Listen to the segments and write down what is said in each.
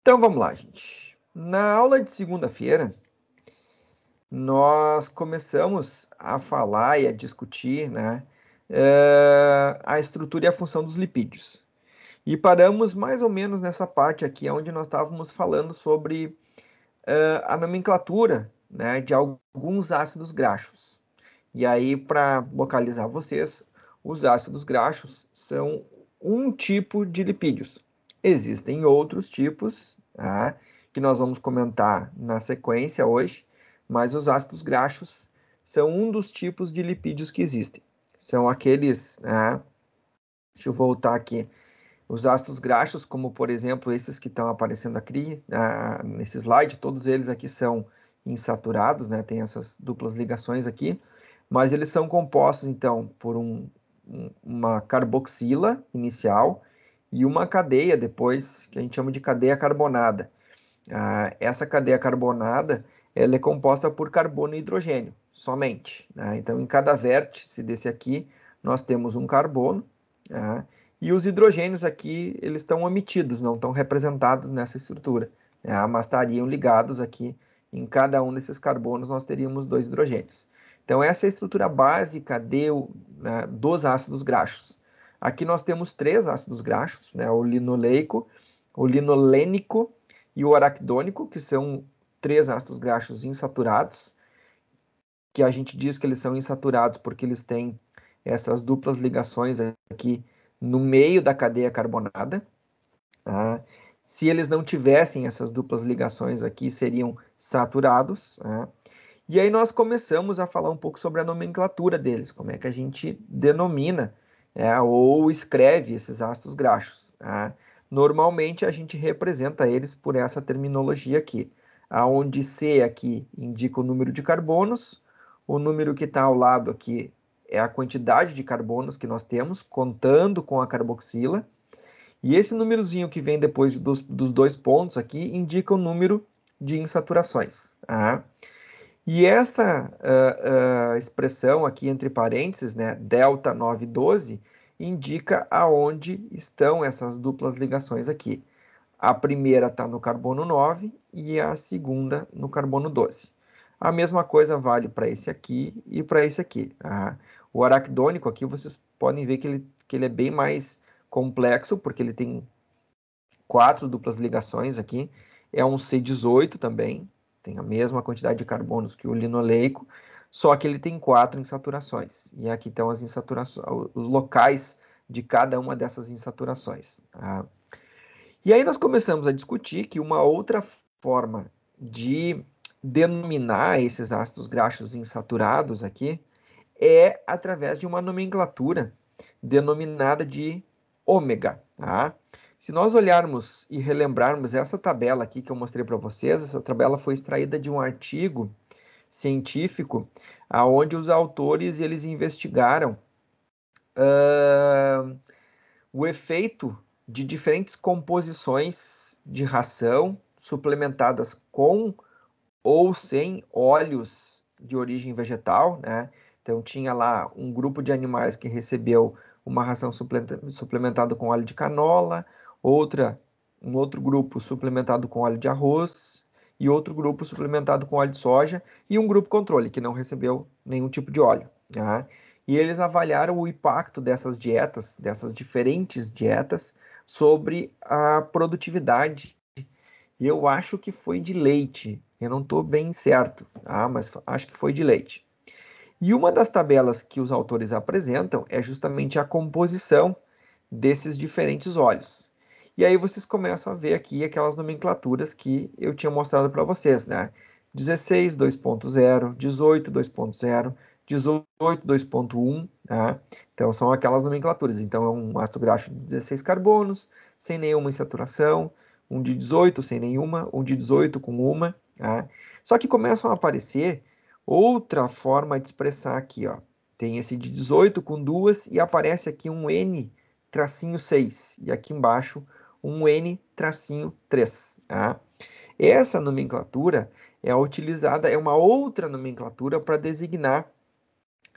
Então vamos lá, gente. Na aula de segunda-feira, nós começamos a falar e a discutir, né, a estrutura e a função dos lipídios. E paramos mais ou menos nessa parte aqui, onde nós estávamos falando sobre a nomenclatura, né, de alguns ácidos graxos. E aí, para localizar vocês, os ácidos graxos são um tipo de lipídios. Existem outros tipos, tá, que nós vamos comentar na sequência hoje, mas os ácidos graxos são um dos tipos de lipídios que existem. São aqueles, deixa eu voltar aqui, os ácidos graxos, como por exemplo esses que estão aparecendo aqui nesse slide, todos eles aqui são insaturados, né? Tem essas duplas ligações aqui, mas eles são compostos então por uma carboxila inicial e uma cadeia depois, que a gente chama de cadeia carbonada. Essa cadeia carbonada ela é composta por carbono e hidrogênio, somente, né? Então, em cada vértice desse aqui, nós temos um carbono, né? E os hidrogênios aqui, eles estão omitidos, não estão representados nessa estrutura, né? Mas estariam ligados aqui, em cada um desses carbonos, nós teríamos 2 hidrogênios. Então, essa é a estrutura básica né, dos ácidos graxos. Aqui nós temos 3 ácidos graxos, né? O linoleico, o linolênico e o araquidônico, que são 3 ácidos graxos insaturados, que a gente diz que eles são insaturados porque eles têm essas duplas ligações aqui no meio da cadeia carbonada. Tá? Se eles não tivessem essas duplas ligações aqui, seriam saturados. Tá? E aí nós começamos a falar um pouco sobre a nomenclatura deles, como é que a gente denomina ou escreve esses ácidos graxos. Tá? Normalmente a gente representa eles por essa terminologia aqui, aonde C aqui indica o número de carbonos, o número que está ao lado aqui é a quantidade de carbonos que nós temos, contando com a carboxila, e esse númerozinho que vem depois dos 2 pontos aqui indica o número de insaturações. Tá? E essa expressão aqui entre parênteses, né, delta 912, indica aonde estão essas duplas ligações aqui. A primeira está no carbono 9 e a segunda no carbono 12. A mesma coisa vale para esse aqui e para esse aqui. Tá? O araquidônico aqui, vocês podem ver que ele é bem mais complexo, porque ele tem 4 duplas ligações aqui. É um C18 também, tem a mesma quantidade de carbonos que o linoleico, só que ele tem 4 insaturações. E aqui estão as insaturações, os locais de cada uma dessas insaturações. Tá? E aí nós começamos a discutir que uma outra forma de denominar esses ácidos graxos insaturados aqui é através de uma nomenclatura denominada de ômega, tá? Se nós olharmos e relembrarmos essa tabela aqui que eu mostrei para vocês, essa tabela foi extraída de um artigo científico aonde os autores eles investigaram o efeito de diferentes composições de ração suplementadas com ou sem óleos de origem vegetal, né? Então tinha lá um grupo de animais que recebeu uma ração suplementada com óleo de canola, um outro grupo suplementado com óleo de arroz e outro grupo suplementado com óleo de soja e um grupo controle que não recebeu nenhum tipo de óleo, né? E eles avaliaram o impacto dessas dietas, dessas diferentes dietas, sobre a produtividade. E eu acho que foi de leite. Eu não estou bem certo, mas acho que foi de leite. E uma das tabelas que os autores apresentam é justamente a composição desses diferentes óleos. E aí vocês começam a ver aqui aquelas nomenclaturas que eu tinha mostrado para vocês, né? 16 2.0, 18 2.0, 18 2.1, tá? Então são aquelas nomenclaturas. Então é um ácido graxo de 16 carbonos, sem nenhuma insaturação, um de 18 sem nenhuma, um de 18 com uma, tá? Só que começam a aparecer outra forma de expressar aqui, ó. Tem esse de 18 com duas e aparece aqui um N tracinho 6 e aqui embaixo um N tracinho 3. Tá? Essa nomenclatura é utilizada, é uma outra nomenclatura para designar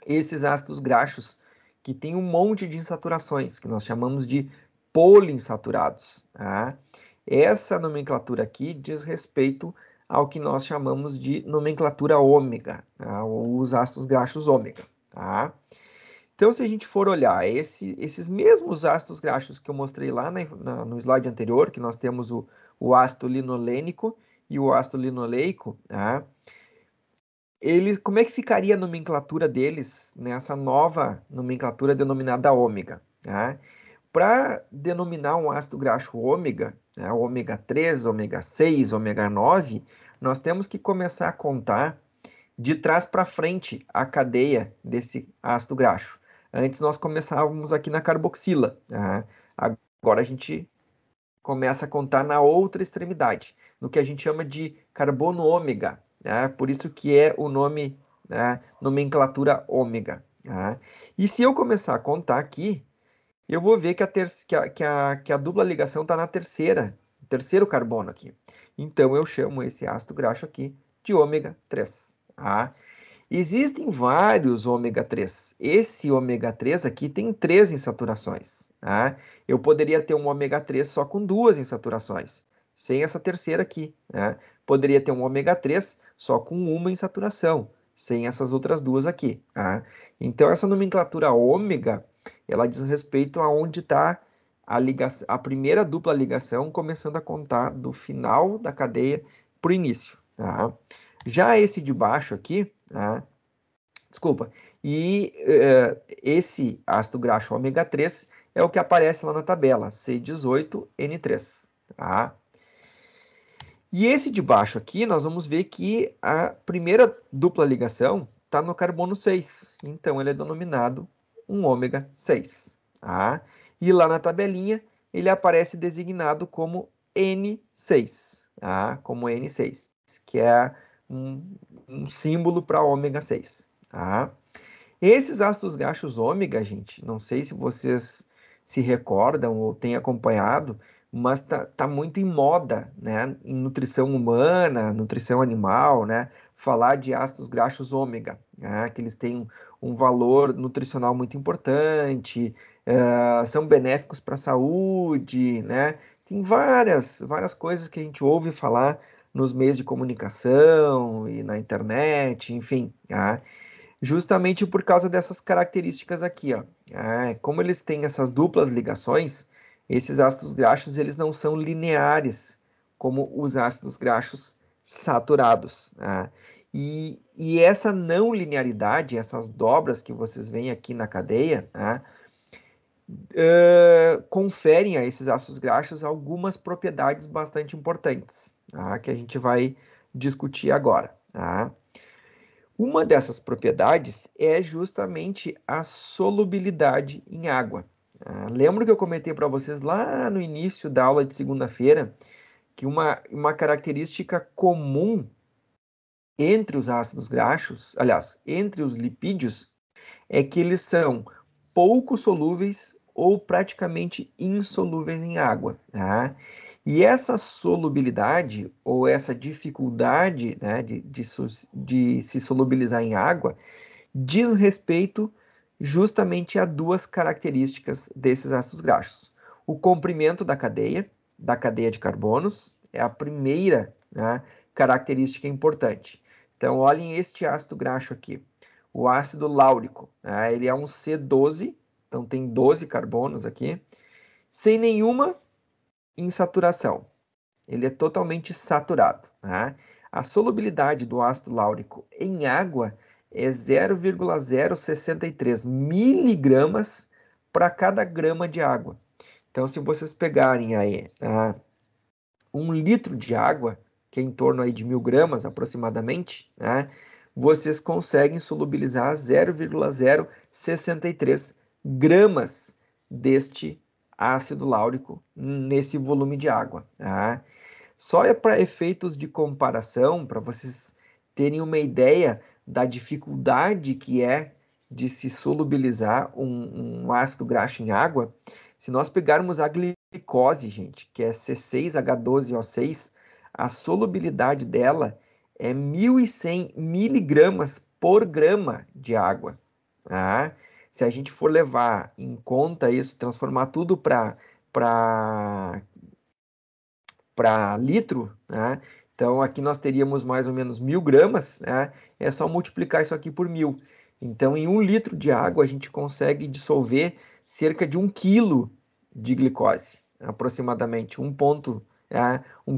esses ácidos graxos que tem um monte de insaturações, que nós chamamos de poliinsaturados. Tá? Essa nomenclatura aqui diz respeito ao que nós chamamos de nomenclatura ômega, tá? Os ácidos graxos ômega, tá? Então, se a gente for olhar esses mesmos ácidos graxos que eu mostrei lá no slide anterior, que nós temos o ácido linolênico e o ácido linoleico, tá? Como é que ficaria a nomenclatura deles nessa nova nomenclatura denominada ômega, tá? Para denominar um ácido graxo ômega, né, ômega 3, ômega 6, ômega 9, nós temos que começar a contar de trás para frente a cadeia desse ácido graxo. Antes nós começávamos aqui na carboxila, né? Agora a gente começa a contar na outra extremidade, no que a gente chama de carbono ômega, né? Por isso que é o nome, né, nomenclatura ômega. Né? E se eu começar a contar aqui, eu vou ver que a dupla ligação está na terceiro carbono aqui. Então, eu chamo esse ácido graxo aqui de ômega 3. Tá? Existem vários ômega 3. Esse ômega 3 aqui tem 3 insaturações. Tá? Eu poderia ter um ômega 3 só com 2 insaturações, sem essa terceira aqui. Né? Poderia ter um ômega 3 só com uma insaturação, sem essas outras duas aqui. Tá? Então, essa nomenclatura ômega, ela diz respeito a onde está a primeira dupla ligação, começando a contar do final da cadeia para o início. Tá? Já esse de baixo aqui, tá? Desculpa, e esse ácido graxo ômega 3 é o que aparece lá na tabela, C18N3. Tá? E esse de baixo aqui, nós vamos ver que a primeira dupla ligação está no carbono 6, então ele é denominado um ômega 6. Tá? E lá na tabelinha, ele aparece designado como N6, tá? Como N6, que é um símbolo para ômega 6. Tá? Esses ácidos graxos ômega, gente, não sei se vocês se recordam ou têm acompanhado, mas tá muito em moda, né, em nutrição humana, nutrição animal, né, falar de ácidos graxos ômega, né, que eles têm um valor nutricional muito importante, são benéficos para a saúde, né, tem várias coisas que a gente ouve falar nos meios de comunicação e na internet, enfim, tá? Justamente por causa dessas características aqui, ó. Como eles têm essas duplas ligações, esses ácidos graxos eles não são lineares, como os ácidos graxos saturados. Tá? E essa não linearidade, essas dobras que vocês veem aqui na cadeia, tá? Conferem a esses ácidos graxos algumas propriedades bastante importantes, tá? Que a gente vai discutir agora. Tá? Uma dessas propriedades é justamente a solubilidade em água. Lembro que eu comentei para vocês lá no início da aula de segunda-feira que uma característica comum entre os ácidos graxos, aliás, entre os lipídios, é que eles são pouco solúveis ou praticamente insolúveis em água. Tá? E essa solubilidade ou essa dificuldade, né, de se solubilizar em água diz respeito justamente a duas características desses ácidos graxos. O comprimento da cadeia de carbonos, é a primeira, né, característica importante. Então, olhem este ácido graxo aqui, o ácido láurico. Né, ele é um C12, então tem 12 carbonos aqui, sem nenhuma insaturação. Ele é totalmente saturado. Né? A solubilidade do ácido láurico em água é 0,063 miligramas para cada grama de água. Então, se vocês pegarem aí 1 litro de água, que é em torno aí de 1.000 gramas aproximadamente, né, vocês conseguem solubilizar 0,063 gramas deste ácido láurico nesse volume de água. Tá? Só é para efeitos de comparação, para vocês terem uma ideia da dificuldade que é de se solubilizar um ácido graxo em água, se nós pegarmos a glicose, gente, que é C6H12O6, a solubilidade dela é 1.100 miligramas por grama de água. Tá? Se a gente for levar em conta isso, transformar tudo para para litro, né? Então, aqui nós teríamos mais ou menos 1.000 gramas, né? É só multiplicar isso aqui por 1.000. Então, em 1 litro de água, a gente consegue dissolver cerca de 1 quilo de glicose, aproximadamente, 1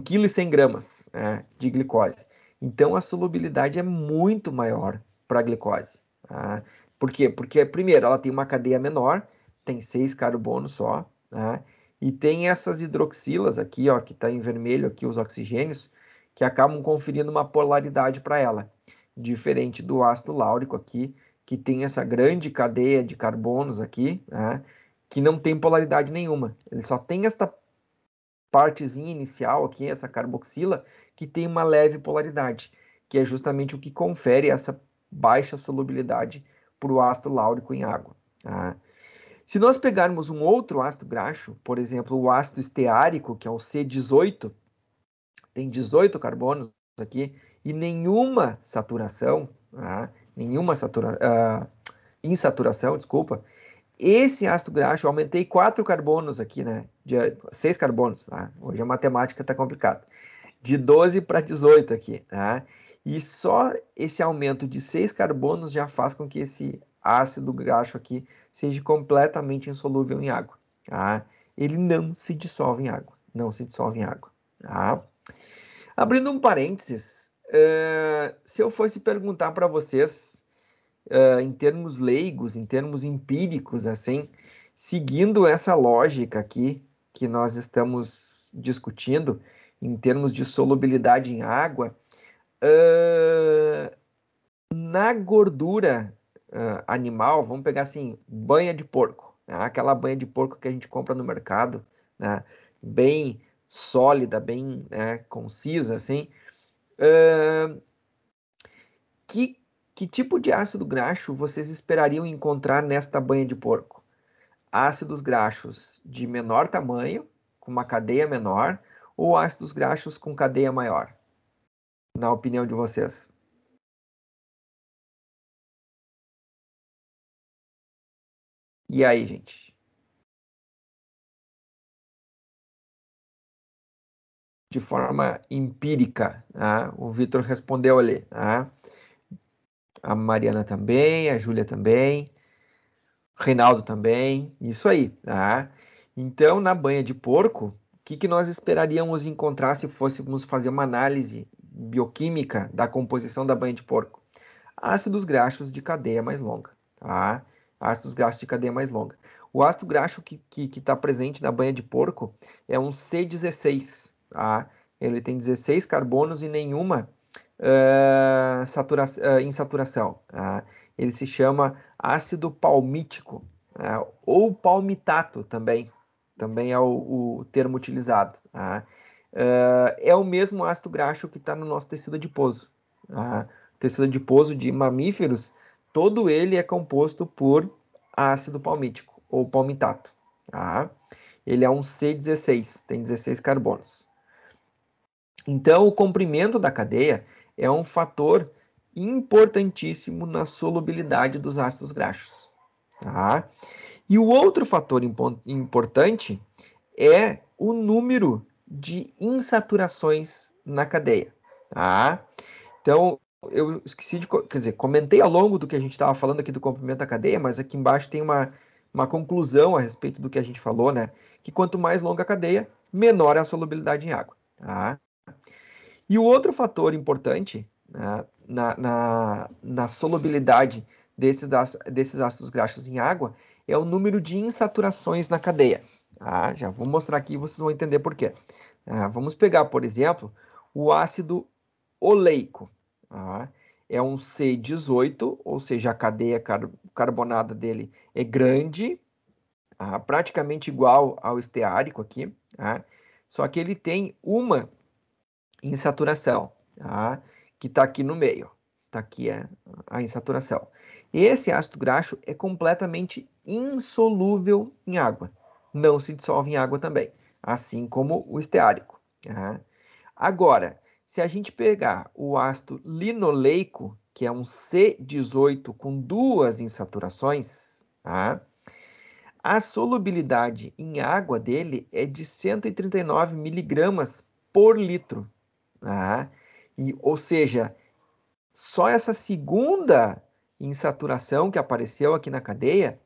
quilo e 100 gramas, de glicose. Então, a solubilidade é muito maior para a glicose. Tá? Por quê? Porque, primeiro, ela tem uma cadeia menor, tem 6 carbonos só, tá? E tem essas hidroxilas aqui, ó, que está em vermelho aqui, os oxigênios, que acabam conferindo uma polaridade para ela, diferente do ácido láurico aqui, que tem essa grande cadeia de carbonos aqui, né, que não tem polaridade nenhuma. Ele só tem esta partezinha inicial aqui, essa carboxila, que tem uma leve polaridade, que é justamente o que confere essa baixa solubilidade para o ácido láurico em água. Tá? Se nós pegarmos um outro ácido graxo, por exemplo, o ácido esteárico, que é o C18, tem 18 carbonos aqui e nenhuma saturação, tá? Insaturação, desculpa. Esse ácido graxo, eu aumentei 4 carbonos aqui, né? 6 carbonos, tá? Hoje a matemática está complicada. De 12 para 18 aqui, tá? E só esse aumento de 6 carbonos já faz com que esse ácido graxo aqui seja completamente insolúvel em água, tá? Ele não se dissolve em água, não se dissolve em água, tá? Abrindo um parênteses, se eu fosse perguntar para vocês, em termos leigos, em termos empíricos, assim, seguindo essa lógica aqui que nós estamos discutindo, em termos de solubilidade em água, na gordura animal, vamos pegar assim, banha de porco, né? Aquela banha de porco que a gente compra no mercado, né? Bem sólida, bem, né, concisa, assim. Que tipo de ácido graxo vocês esperariam encontrar nesta banha de porco? Ácidos graxos de menor tamanho, com uma cadeia menor, ou ácidos graxos com cadeia maior? Na opinião de vocês? E aí, gente? De forma empírica, tá? O Vitor respondeu ali, tá? A Mariana também, a Júlia também, o Reinaldo também, isso aí, tá? Então, na banha de porco, o que nós esperaríamos encontrar se fôssemos fazer uma análise bioquímica da composição da banha de porco? Ácidos graxos de cadeia mais longa, tá? Ácidos graxos de cadeia mais longa. O ácido graxo que está presente na banha de porco é um C16, tá? Ele tem 16 carbonos e nenhuma insaturação. Tá? Ele se chama ácido palmítico, ou palmitato também. Também é o termo utilizado. Tá? É o mesmo ácido graxo que está no nosso tecido adiposo. Tá? Tecido adiposo de mamíferos, todo ele é composto por ácido palmítico ou palmitato. Tá? Ele é um C16, tem 16 carbonos. Então, o comprimento da cadeia é um fator importantíssimo na solubilidade dos ácidos graxos. Tá? E o outro fator importante é o número de insaturações na cadeia. Tá? Então, eu esqueci de, quer dizer, comentei ao longo do que a gente estava falando aqui do comprimento da cadeia, mas aqui embaixo tem uma conclusão a respeito do que a gente falou, né? Que quanto mais longa a cadeia, menor é a solubilidade em água. Tá? E o outro fator importante, né, na solubilidade desses ácidos graxos em água é o número de insaturações na cadeia. Tá? Já vou mostrar aqui e vocês vão entender por quê. Vamos pegar, por exemplo, o ácido oleico. Tá? É um C18, ou seja, a cadeia carbonada dele é grande, praticamente igual ao esteárico aqui, tá? Só que ele tem uma insaturação, tá? Que está aqui no meio. Está aqui a insaturação. Esse ácido graxo é completamente insolúvel em água. Não se dissolve em água também, assim como o esteárico. Tá? Agora, se a gente pegar o ácido linoleico, que é um C18 com 2 insaturações, tá? A solubilidade em água dele é de 139 miligramas por litro. Tá? Ou seja, só essa segunda insaturação que apareceu aqui na cadeia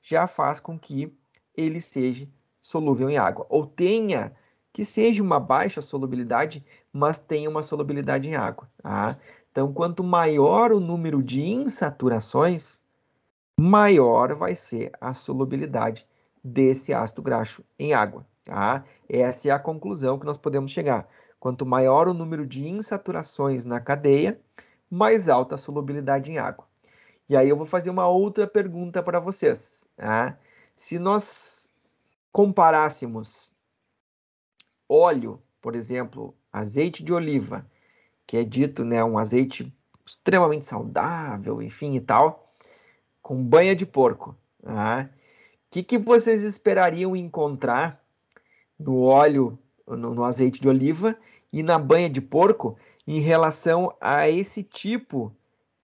já faz com que ele seja solúvel em água, ou tenha que seja uma baixa solubilidade, mas tenha uma solubilidade em água. Tá? Então, quanto maior o número de insaturações, maior vai ser a solubilidade desse ácido graxo em água. Tá? Essa é a conclusão que nós podemos chegar. Quanto maior o número de insaturações na cadeia, mais alta a solubilidade em água. E aí eu vou fazer uma outra pergunta para vocês. Tá? Se nós comparássemos óleo, por exemplo, azeite de oliva, que é dito, né, um azeite extremamente saudável, enfim e tal, com banha de porco, tá? O que vocês esperariam encontrar no óleo, no azeite de oliva e na banha de porco em relação a esse tipo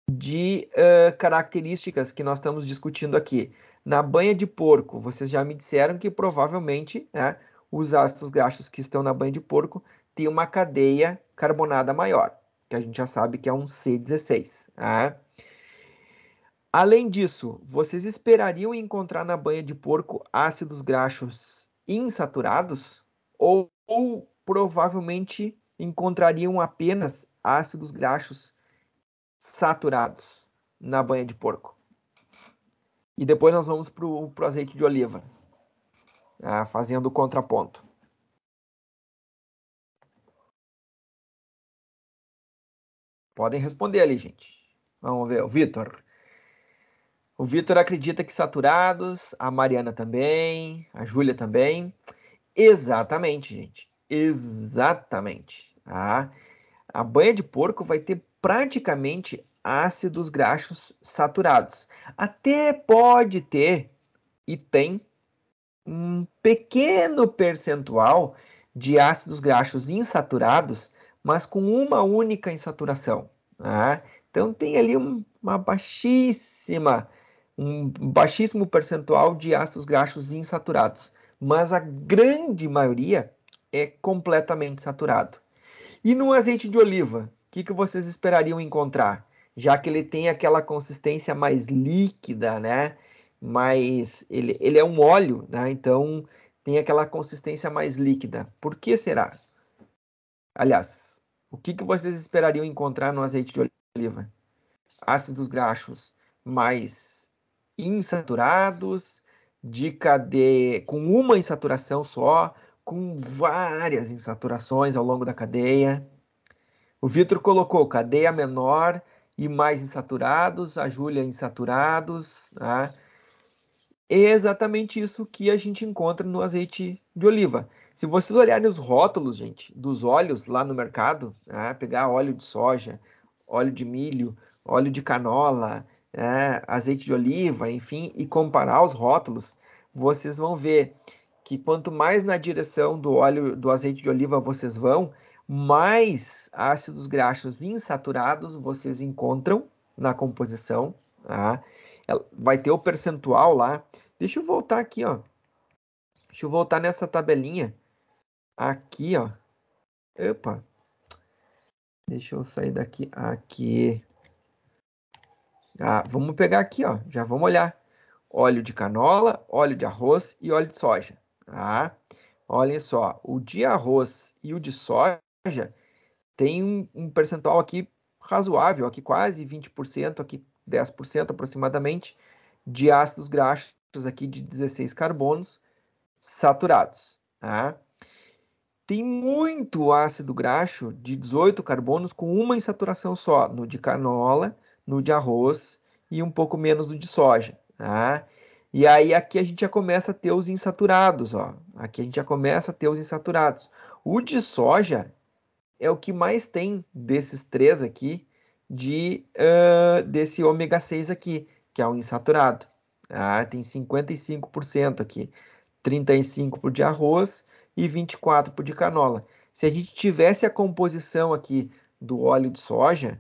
de características que nós estamos discutindo aqui? Na banha de porco, vocês já me disseram que provavelmente, né, os ácidos graxos que estão na banha de porco têm uma cadeia carbonada maior, que a gente já sabe que é um C16. Tá? Além disso, vocês esperariam encontrar na banha de porco ácidos graxos insaturados ou provavelmente encontrariam apenas ácidos graxos saturados na banha de porco? E depois nós vamos para o azeite de oliva, fazendo o contraponto. Podem responder ali, gente. Vamos ver, o Vitor. O Vitor acredita que saturados, a Mariana também, a Júlia também. Exatamente, gente. Exatamente. Tá? A banha de porco vai ter praticamente ácidos graxos saturados. Até pode ter, e tem, um pequeno percentual de ácidos graxos insaturados, mas com uma única insaturação. Tá? Então tem ali um baixíssimo percentual de ácidos graxos insaturados, mas a grande maioria é completamente saturado. E no azeite de oliva, o que vocês esperariam encontrar? Já que ele tem aquela consistência mais líquida, né? Mas ele é um óleo, né? Então tem aquela consistência mais líquida. Por que será? Aliás, o que vocês esperariam encontrar no azeite de oliva? Ácidos graxos mais insaturados, de cadeia, com uma insaturação só, com várias insaturações ao longo da cadeia. O Vitor colocou cadeia menor e mais insaturados, a Júlia insaturados. Tá? É exatamente isso que a gente encontra no azeite de oliva. Se vocês olharem os rótulos, gente, dos óleos lá no mercado, pegar óleo de soja, óleo de milho, óleo de canola, azeite de oliva, enfim, e comparar os rótulos, vocês vão ver que quanto mais na direção do óleo do azeite de oliva vocês vão, mais ácidos graxos insaturados vocês encontram na composição. Tá? Vai ter o percentual lá. Deixa eu voltar aqui, ó. Deixa eu voltar nessa tabelinha. Aqui, ó. Opa. Deixa eu sair daqui. Aqui. Vamos pegar aqui, ó. Já vamos olhar. Óleo de canola, óleo de arroz e óleo de soja. Tá? Olhem só. O de arroz e o de soja tem um percentual aqui razoável. Aqui quase 20%, aqui 10% aproximadamente, de ácidos graxos aqui de 16 carbonos saturados. Tá? Tem muito ácido graxo de 18 carbonos com uma insaturação só, no de canola, no de arroz e um pouco menos no de soja. Tá? E aí aqui a gente já começa a ter os insaturados. Ó. Aqui a gente já começa a ter os insaturados. O de soja é o que mais tem desses três aqui, desse ômega 6 aqui, que é o insaturado. Tem 55% aqui. 35 por de arroz e 24 por de canola. Se a gente tivesse a composição aqui do óleo de soja,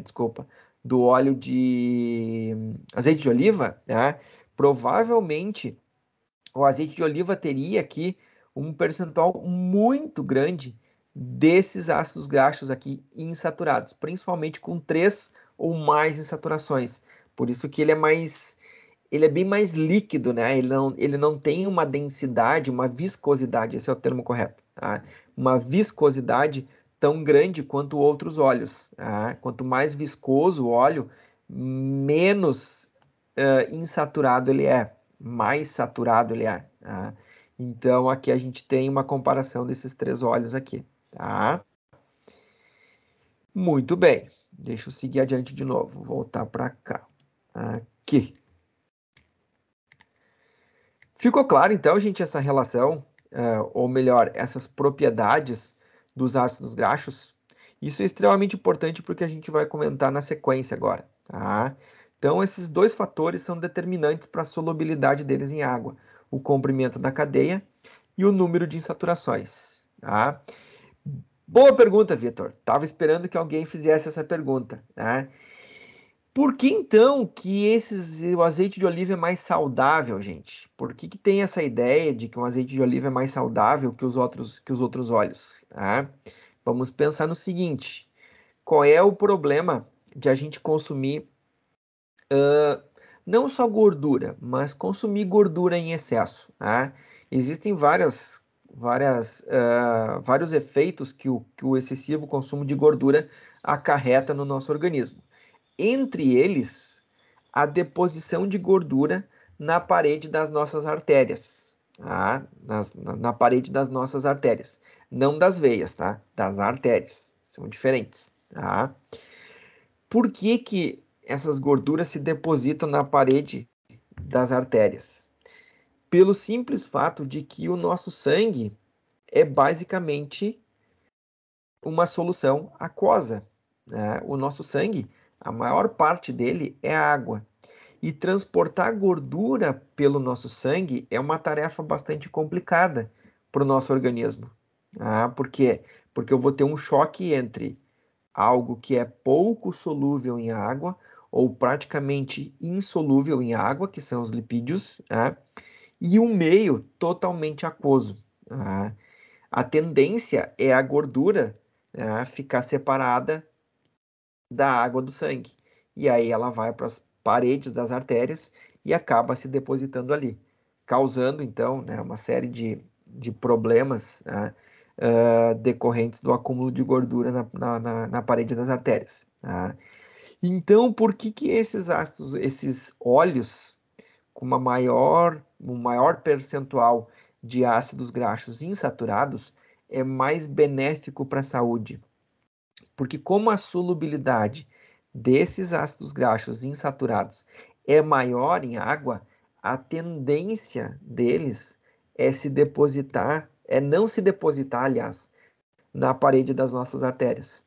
desculpa, do óleo de azeite de oliva, né, provavelmente o azeite de oliva teria aqui um percentual muito grande desses ácidos graxos aqui insaturados, principalmente com 3 ou mais insaturações. Por isso que ele é bem mais líquido, né? Ele não tem uma densidade, uma viscosidade, esse é o termo correto, tá? Uma viscosidade tão grande quanto outros óleos, tá? Quanto mais viscoso o óleo, menos insaturado ele é, mais saturado ele é, tá? Então, aqui a gente tem uma comparação desses 3 óleos aqui, tá? Muito bem. Deixa eu seguir adiante de novo. Voltar para cá. Aqui. Ficou claro, então, gente, essa relação, ou melhor, essas propriedades dos ácidos graxos? Isso é extremamente importante porque a gente vai comentar na sequência agora, tá? Então, esses 2 fatores são determinantes para a solubilidade deles em água: o comprimento da cadeia e o número de insaturações, tá? Boa pergunta, Vitor. Tava esperando que alguém fizesse essa pergunta, né? Por que então que o azeite de oliva é mais saudável, gente? Por que tem essa ideia de que o azeite de oliva é mais saudável que os outros óleos, tá? Vamos pensar no seguinte: qual é o problema de a gente consumir não só gordura, mas consumir gordura em excesso, tá? Existem vários efeitos que o excessivo consumo de gordura acarreta no nosso organismo. Entre eles, a deposição de gordura na parede das nossas artérias, tá? Na parede das nossas artérias. Não das veias, tá? Das artérias. São diferentes, tá? Por que que essas gorduras se depositam na parede das artérias? Pelo simples fato de que o nosso sangue é basicamente uma solução aquosa, né? O nosso sangue, a maior parte dele é água. E transportar gordura pelo nosso sangue é uma tarefa bastante complicada para o nosso organismo. Por quê? Porque eu vou ter um choque entre algo que é pouco solúvel em água ou praticamente insolúvel em água, que são os lipídios, né? E um meio totalmente aquoso. Né? A tendência é a gordura, né, ficar separada da água do sangue. E aí ela vai para as paredes das artérias e acaba se depositando ali, causando, então, né, uma série de problemas, né, decorrentes do acúmulo de gordura na parede das artérias. Tá? Então, por que esses ácidos, esses óleos com um maior percentual de ácidos graxos insaturados é mais benéfico para a saúde? Porque como a solubilidade desses ácidos graxos insaturados é maior em água, a tendência deles é não se depositar, aliás, na parede das nossas artérias.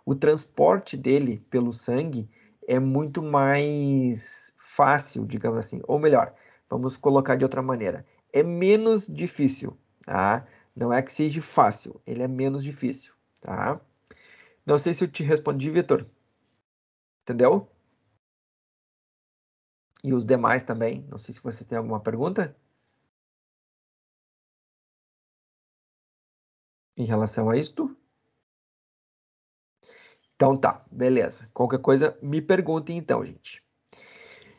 O transporte dele pelo sangue é muito mais fácil, digamos assim, ou melhor, vamos colocar de outra maneira, é menos difícil, tá? Não é que seja fácil, ele é menos difícil, tá? Não sei se eu te respondi, Vitor. Entendeu? E os demais também. Não sei se vocês têm alguma pergunta em relação a isto. Então tá, beleza. Qualquer coisa, me perguntem então, gente.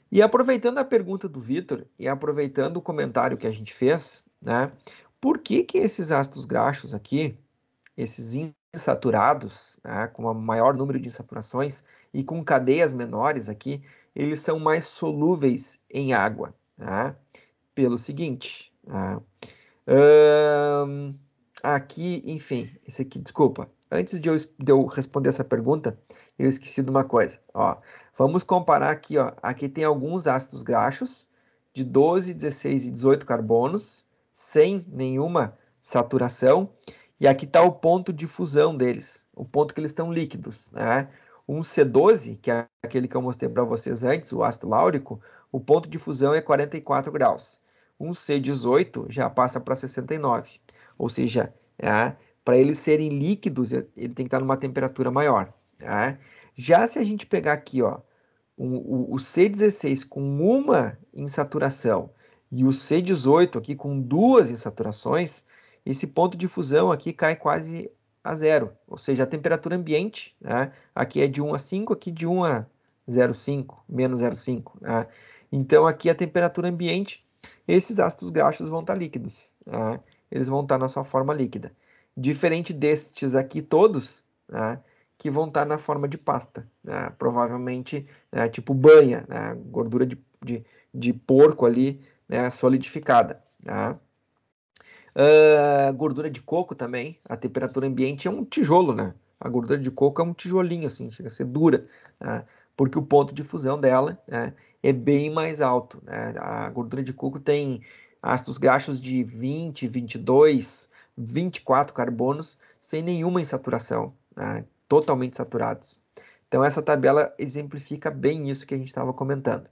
E aproveitando a pergunta do Vitor e aproveitando o comentário que a gente fez, né? Por que esses ácidos graxos aqui, esses insaturados, né, com um maior número de insaturações e com cadeias menores aqui, eles são mais solúveis em água, né? Pelo seguinte, né? Aqui, enfim, esse aqui, desculpa. Antes de eu responder essa pergunta, eu esqueci de uma coisa. Ó, vamos comparar aqui, ó. Aqui tem alguns ácidos graxos de 12, 16 e 18 carbonos, sem nenhuma saturação. E aqui está o ponto de fusão deles, o ponto que eles estão líquidos, né? Um C12, que é aquele que eu mostrei para vocês antes, o ácido láurico, o ponto de fusão é 44 graus. Um C18 já passa para 69. Ou seja, para eles serem líquidos, ele tem que estar numa temperatura maior. Tá? Já se a gente pegar aqui, ó, o C16 com uma insaturação e o C18 aqui com duas insaturações, esse ponto de fusão aqui cai quase a 0, ou seja, a temperatura ambiente, né? Aqui é de 1 a 5, aqui de 1 a 0,5, menos 0,5, né? Então, aqui a temperatura ambiente, esses ácidos graxos vão estar líquidos, né? Eles vão estar na sua forma líquida. Diferente destes aqui todos, né? Que vão estar na forma de pasta, né? Provavelmente, né? Tipo banha, né? Gordura de porco ali, né? Solidificada, né? Gordura de coco também, a temperatura ambiente é um tijolo, né? A gordura de coco é um tijolinho, assim, chega a ser dura, né? Porque o ponto de fusão dela, né, é bem mais alto, né? A gordura de coco tem ácidos graxos de 20, 22, 24 carbonos, sem nenhuma insaturação, né? Totalmente saturados. Então, essa tabela exemplifica bem isso que a gente estava comentando.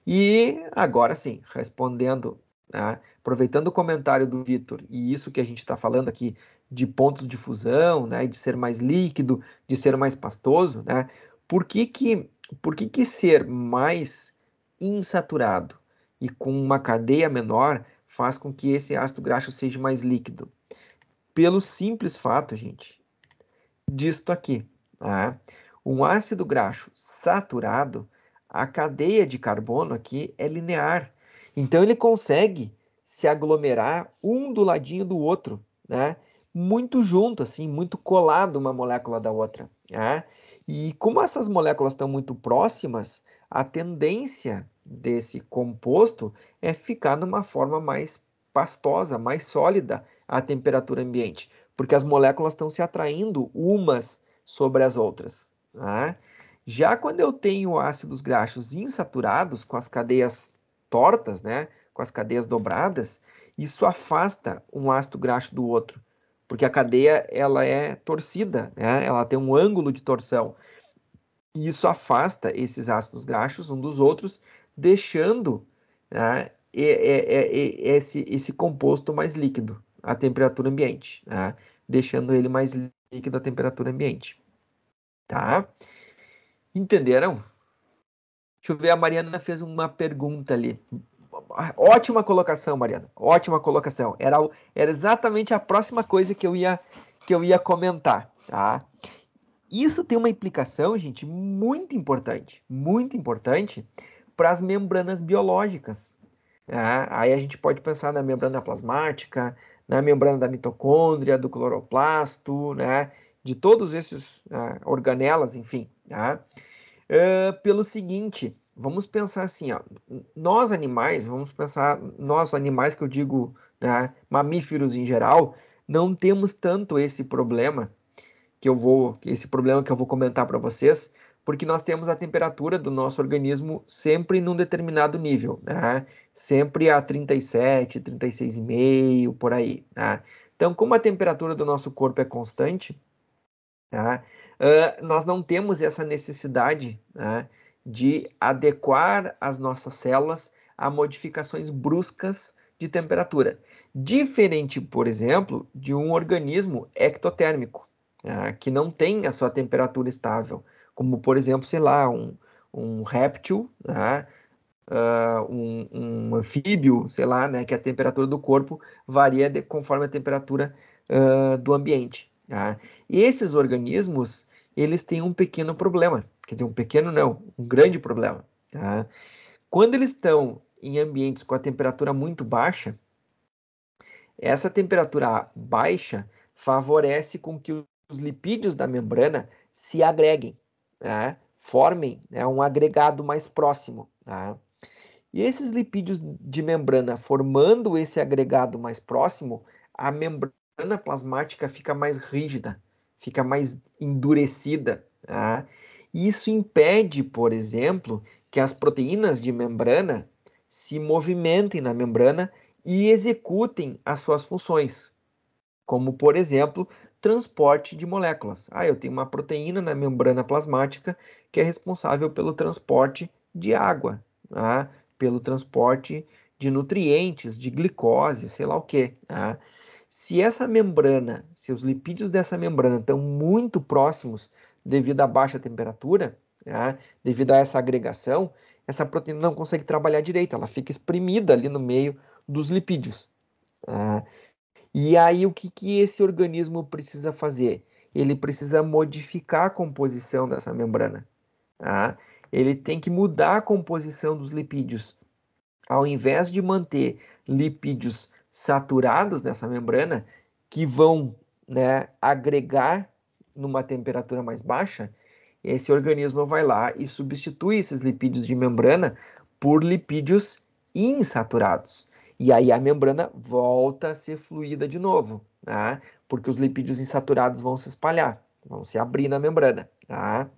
E agora sim, respondendo, né, aproveitando o comentário do Vitor e isso que a gente está falando aqui de pontos de fusão, né, de ser mais líquido, de ser mais pastoso, né, por que ser mais insaturado e com uma cadeia menor faz com que esse ácido graxo seja mais líquido? Pelo simples fato, gente, disto aqui, né? Um ácido graxo saturado, a cadeia de carbono aqui é linear. Então ele consegue se aglomerar um do ladinho do outro, né? Muito junto, assim, muito colado uma molécula da outra, né? E como essas moléculas estão muito próximas, a tendência desse composto é ficar numa forma mais pastosa, mais sólida à temperatura ambiente, porque as moléculas estão se atraindo umas sobre as outras, né? Já quando eu tenho ácidos graxos insaturados, com as cadeias tortas, né, com as cadeias dobradas, isso afasta um ácido graxo do outro, porque a cadeia ela é torcida, né? Ela tem um ângulo de torção. E isso afasta esses ácidos graxos um dos outros, deixando, né, esse composto mais líquido à temperatura ambiente, né? Deixando ele mais líquido à temperatura ambiente. Tá? Entenderam? Deixa eu ver, a Mariana fez uma pergunta ali. Ótima colocação, Mariana. Ótima colocação. Era exatamente a próxima coisa que eu ia comentar, tá? Isso tem uma implicação, gente, muito importante para as membranas biológicas. Né? Aí a gente pode pensar na membrana plasmática, na membrana da mitocôndria, do cloroplasto, né? De todos esses organelas, enfim. Tá? Pelo seguinte, vamos pensar assim, ó, nós animais que eu digo, né, mamíferos em geral, não temos tanto esse problema que eu vou comentar para vocês, porque nós temos a temperatura do nosso organismo sempre num determinado nível, né? Sempre a 37, 36,5, por aí, né? Então, como a temperatura do nosso corpo é constante, tá? Nós não temos essa necessidade, né, de adequar as nossas células a modificações bruscas de temperatura. Diferente, por exemplo, de um organismo ectotérmico, que não tem a sua temperatura estável, como, por exemplo, sei lá, um réptil, né, um anfíbio, sei lá, né, que a temperatura do corpo varia conforme a temperatura do ambiente. Tá? E esses organismos, eles têm um pequeno problema, quer dizer, um pequeno não, um grande problema. Tá? Quando eles estão em ambientes com a temperatura muito baixa, essa temperatura baixa favorece com que os lipídios da membrana se agreguem, né? Formem, né, um agregado mais próximo. Tá? E esses lipídios de membrana formando esse agregado mais próximo, a membrana plasmática fica mais rígida, fica mais endurecida. Tá? E isso impede, por exemplo, que as proteínas de membrana se movimentem na membrana e executem as suas funções, como, por exemplo, transporte de moléculas. Eu tenho uma proteína na membrana plasmática que é responsável pelo transporte de água, tá? Pelo transporte de nutrientes, de glicose, sei lá o quê. Tá? Se os lipídios dessa membrana estão muito próximos devido à baixa temperatura, tá? Devido a essa agregação, essa proteína não consegue trabalhar direito, ela fica exprimida ali no meio dos lipídios. Tá? E aí, o que esse organismo precisa fazer? ele precisa modificar a composição dessa membrana, tá? Ele tem que mudar a composição dos lipídios. Ao invés de manter lipídios saturados nessa membrana, que vão, né, agregar numa temperatura mais baixa, esse organismo vai lá e substitui esses lipídios de membrana por lipídios insaturados. E aí a membrana volta a ser fluida de novo, tá? Porque os lipídios insaturados vão se espalhar, vão se abrir na membrana, tá?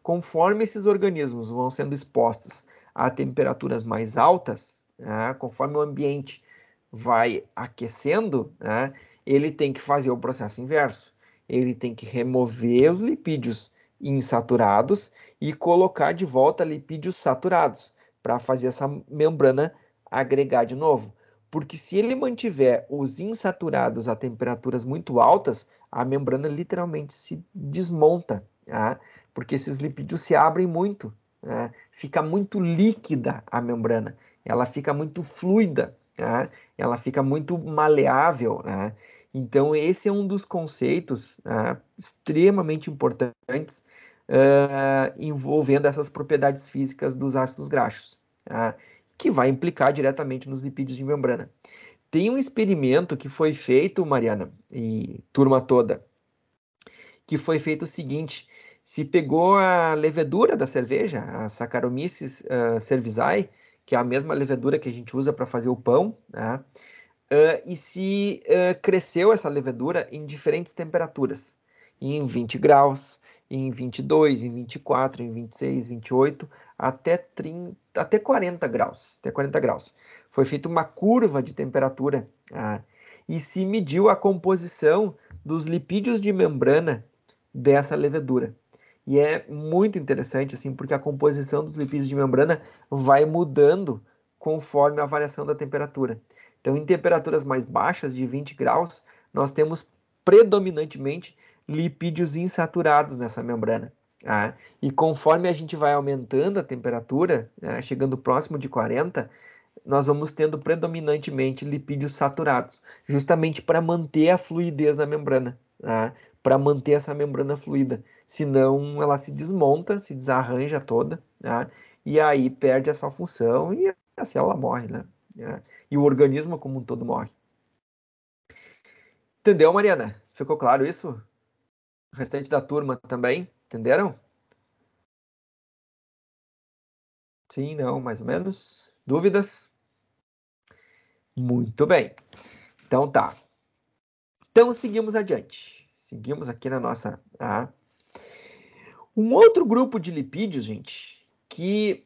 Conforme esses organismos vão sendo expostos a temperaturas mais altas, né, conforme o ambiente vai aquecendo, né, ele tem que fazer o processo inverso. Ele tem que remover os lipídios insaturados e colocar de volta lipídios saturados para fazer essa membrana agregar de novo. Porque se ele mantiver os insaturados a temperaturas muito altas, a membrana literalmente se desmonta, tá? Porque esses lipídios se abrem muito, né? Fica muito líquida a membrana, ela fica muito fluida, né? Ela fica muito maleável, né? Então, esse é um dos conceitos extremamente importantes envolvendo essas propriedades físicas dos ácidos graxos, que vai implicar diretamente nos lipídios de membrana. Tem um experimento que foi feito, Mariana e turma toda, que foi feito o seguinte: se pegou a levedura da cerveja, a Saccharomyces cerevisiae, que é a mesma levedura que a gente usa para fazer o pão, né? E se cresceu essa levedura em diferentes temperaturas, em 20 graus, em 22, em 24, em 26, 28, até 30, até 40 graus, até 40 graus. Foi feita uma curva de temperatura, e se mediu a composição dos lipídios de membrana dessa levedura. E é muito interessante, assim, porque a composição dos lipídios de membrana vai mudando conforme a variação da temperatura. Então, em temperaturas mais baixas, de 20 graus, nós temos predominantemente lipídios insaturados nessa membrana. Tá? E conforme a gente vai aumentando a temperatura, chegando próximo de 40, nós vamos tendo predominantemente lipídios saturados, justamente para manter a fluidez na membrana, tá? Para manter essa membrana fluida. Senão ela se desmonta, se desarranja toda, tá? E aí perde a sua função e a célula morre, né? E o organismo como um todo morre. Entendeu, Mariana? Ficou claro isso? O restante da turma também? Entenderam? Sim, não, mais ou menos. Dúvidas? Muito bem. Então tá. Então seguimos adiante. Seguimos aqui na nossa. Um outro grupo de lipídios, gente, que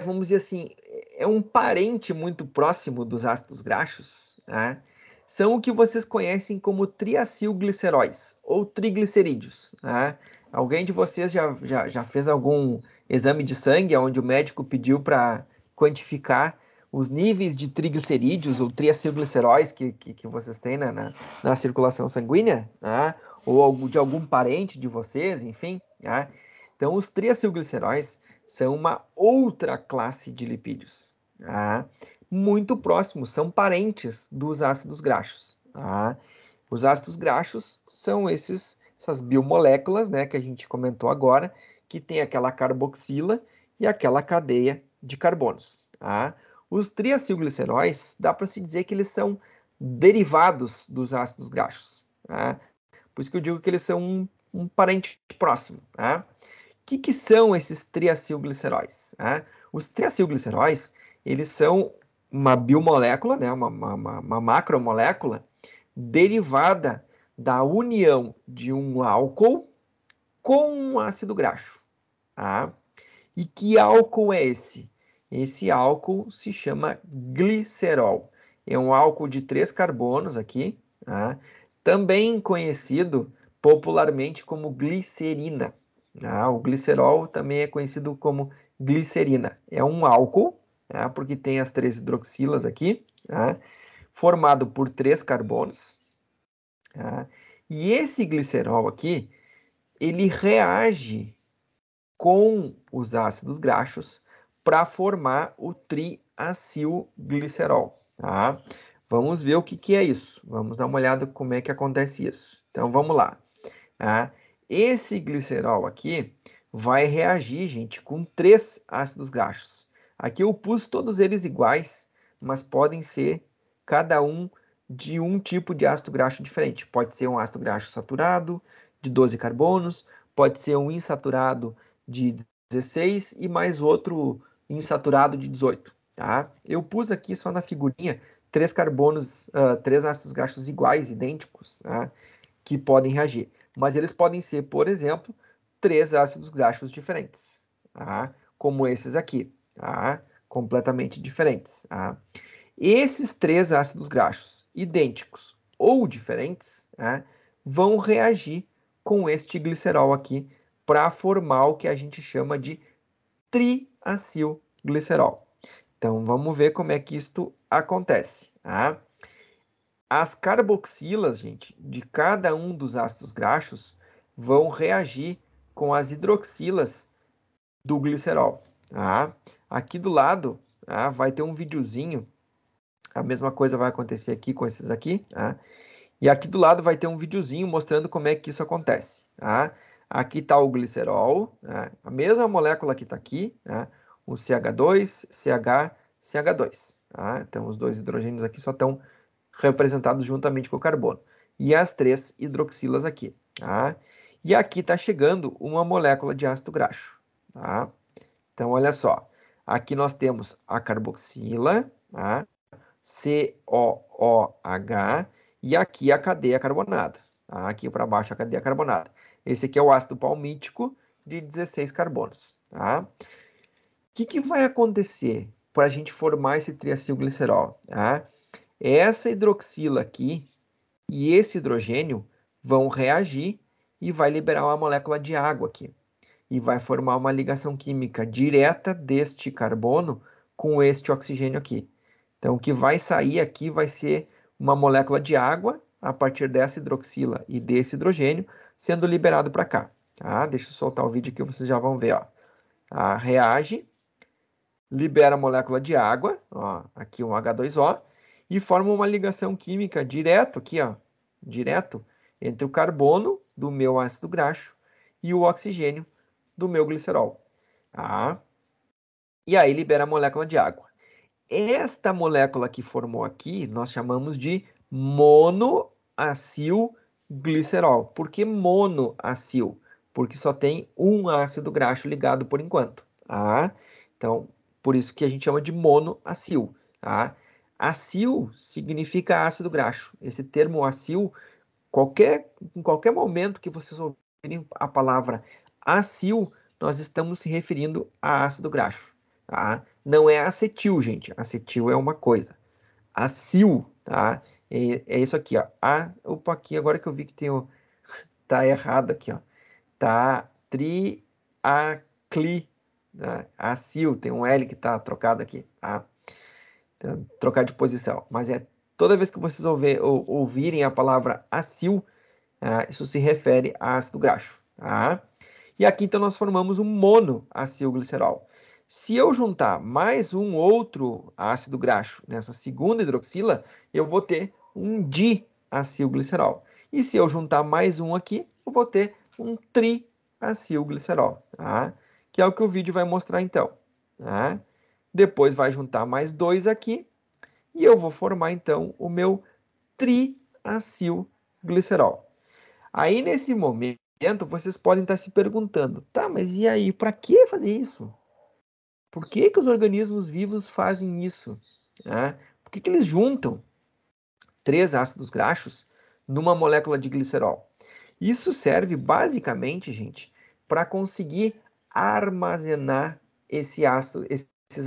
vamos dizer assim, é um parente muito próximo dos ácidos graxos, né? São o que vocês conhecem como triacilgliceróis ou triglicerídeos, né? Alguém de vocês já fez algum exame de sangue onde o médico pediu para quantificar os níveis de triglicerídeos ou triacilgliceróis que vocês têm na circulação sanguínea, né? Ou de algum parente de vocês, enfim, né? Então, os triacilgliceróis são uma outra classe de lipídios, tá? Muito próximos, são parentes dos ácidos graxos. Tá? Os ácidos graxos são essas biomoléculas, né, que a gente comentou agora, que tem aquela carboxila e aquela cadeia de carbonos. Tá? Os triacilgliceróis, dá para se dizer que eles são derivados dos ácidos graxos. Tá? Por isso que eu digo que eles são um parente próximo. Tá? O que são esses triacilgliceróis? Os triacilgliceróis, eles são uma biomolécula, né, uma macromolécula derivada da união de um álcool com um ácido graxo. Tá? E que álcool é esse? Esse álcool se chama glicerol. É um álcool de 3 carbonos aqui, tá? Também conhecido popularmente como glicerina. O glicerol também é conhecido como glicerina. É um álcool, porque tem as 3 hidroxilas aqui, formado por 3 carbonos. E esse glicerol aqui, ele reage com os ácidos graxos para formar o triacilglicerol. Tá? Vamos ver o que é isso. Vamos dar uma olhada como é que acontece isso. Então, vamos lá. tá? Esse glicerol aqui vai reagir, gente, com 3 ácidos graxos. Aqui eu pus todos eles iguais, mas podem ser cada um de um tipo de ácido graxo diferente. Pode ser um ácido graxo saturado de 12 carbonos, pode ser um insaturado de 16 e mais outro insaturado de 18, tá? Eu pus aqui só na figurinha 3 carbonos, 3 ácidos graxos iguais, idênticos, tá? Que podem reagir. Mas eles podem ser, por exemplo, 3 ácidos graxos diferentes, tá? Como esses aqui, tá? Completamente diferentes, tá? Esses 3 ácidos graxos idênticos ou diferentes, tá? Vão reagir com este glicerol aqui para formar o que a gente chama de triacilglicerol. Então, vamos ver como é que isto acontece, tá? As carboxilas, gente, de cada um dos ácidos graxos vão reagir com as hidroxilas do glicerol, tá? Aqui do lado, tá, vai ter um videozinho, a mesma coisa vai acontecer aqui com esses aqui, tá? E aqui do lado vai ter um videozinho mostrando como é que isso acontece, tá? Aqui está o glicerol, tá? A mesma molécula que está aqui, tá? O CH2, CH, CH2, tá? Então, os dois hidrogênios aqui só estão representados juntamente com o carbono. E as 3 hidroxilas aqui, tá? E aqui está chegando uma molécula de ácido graxo, tá? Então, olha só. Aqui nós temos a carboxila, tá? COOH, e aqui a cadeia carbonada, tá? Aqui para baixo a cadeia carbonada. Esse aqui é o ácido palmítico de 16 carbonos, tá? O que vai acontecer para a gente formar esse triacilglicerol, tá? Essa hidroxila aqui e esse hidrogênio vão reagir e vai liberar uma molécula de água aqui. E vai formar uma ligação química direta deste carbono com este oxigênio aqui. Então, o que vai sair aqui vai ser uma molécula de água a partir dessa hidroxila e desse hidrogênio sendo liberado para cá. Tá? Deixa eu soltar o vídeo aqui, vocês já vão ver. Ó. Tá? Reage, libera a molécula de água, ó, aqui um H2O, e forma uma ligação química direto aqui, ó, direto entre o carbono do meu ácido graxo e o oxigênio do meu glicerol. Tá? E aí libera a molécula de água. Esta molécula que formou aqui, nós chamamos de monoacilglicerol. Por que monoacil? Porque só tem um ácido graxo ligado por enquanto. Tá? Então, por isso que a gente chama de monoacil. Tá? Acil significa ácido graxo. Esse termo acil, em qualquer momento que vocês ouvirem a palavra acil, nós estamos se referindo a ácido graxo. Tá? Não é acetil, gente. Acetil é uma coisa. Acil, tá? É isso aqui, ó. Opa, aqui agora que eu vi que tem o... Tá errado aqui, ó. Tá triacli, né? Acil, tem um L que tá trocado aqui, tá? Então, trocar de posição. Mas é toda vez que vocês ouvirem a palavra acil, isso se refere a ácido graxo, tá? E aqui, então, nós formamos um monoacilglicerol. Se eu juntar mais um outro ácido graxo nessa segunda hidroxila, eu vou ter um diacilglicerol. E se eu juntar mais um aqui, eu vou ter um triacilglicerol, tá? Que é o que o vídeo vai mostrar, então. Tá? Depois vai juntar mais 2 aqui, e eu vou formar, então, o meu triacilglicerol. Aí, nesse momento, vocês podem estar se perguntando, tá, mas e aí, para que fazer isso? Por que os organismos vivos fazem isso? Por que eles juntam 3 ácidos graxos numa molécula de glicerol? Isso serve basicamente, gente, para conseguir armazenar esses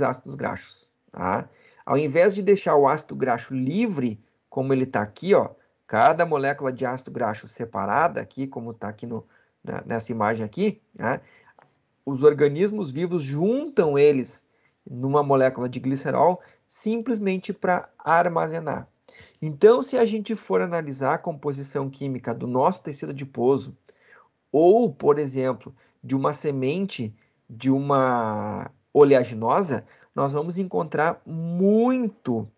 ácidos graxos. Tá? Ao invés de deixar o ácido graxo livre, como ele está aqui, ó, cada molécula de ácido graxo separada aqui, como está aqui nessa imagem aqui, né? Os organismos vivos juntam eles numa molécula de glicerol simplesmente para armazenar. Então, se a gente for analisar a composição química do nosso tecido adiposo, ou, por exemplo, de uma semente de uma oleaginosa, nós vamos encontrar muito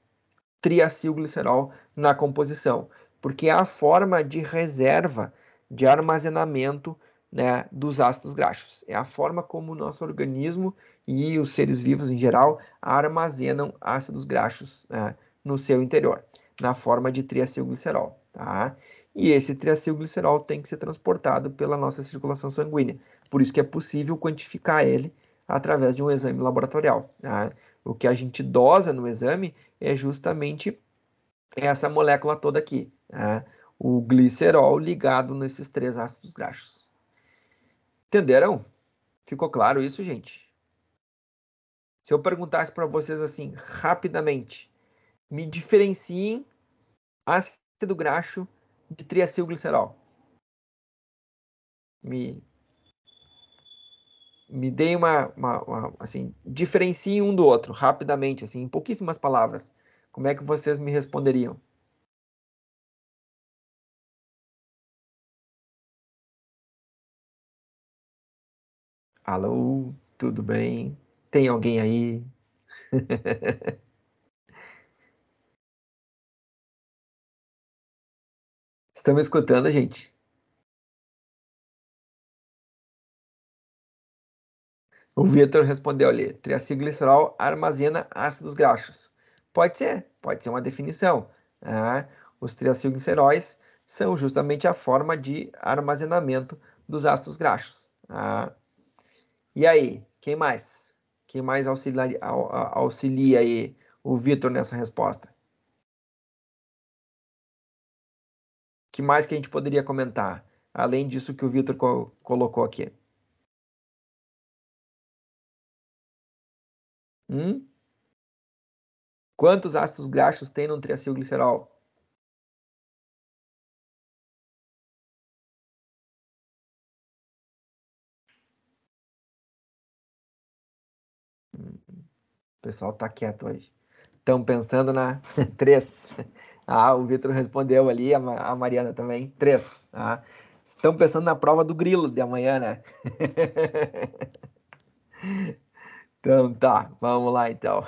triacilglicerol na composição, porque é a forma de reserva de armazenamento, né, dos ácidos graxos. É a forma como o nosso organismo e os seres vivos em geral armazenam ácidos graxos, né, no seu interior, na forma de triacilglicerol, tá? E esse triacilglicerol tem que ser transportado pela nossa circulação sanguínea. Por isso que é possível quantificar ele através de um exame laboratorial, tá? O que a gente dosa no exame é justamente essa molécula toda aqui, tá? O glicerol ligado nesses 3 ácidos graxos. Entenderam? Ficou claro isso, gente? Se eu perguntasse para vocês assim, rapidamente, me diferenciem ácido graxo de triacilglicerol. Me, me deem assim, diferenciem um do outro, rapidamente, assim, em pouquíssimas palavras. Como é que vocês me responderiam? Alô, tudo bem? Tem alguém aí? Estão me escutando, gente? O Vitor respondeu ali: triacilglicerol armazena ácidos graxos. Pode ser uma definição, né? Os triacilgliceróis são justamente a forma de armazenamento dos ácidos graxos, tá? E aí, quem mais? Quem mais auxilia aí o Vitor nessa resposta? Que mais que a gente poderia comentar, além disso que o Vitor colocou aqui? Hum? Quantos ácidos graxos tem no triacilglicerol? O pessoal tá quieto hoje. Estão pensando na 3. Ah, o Vitor respondeu ali, a Mariana também. 3. Ah, estão pensando na prova do grilo de amanhã, né? Então tá, vamos lá então.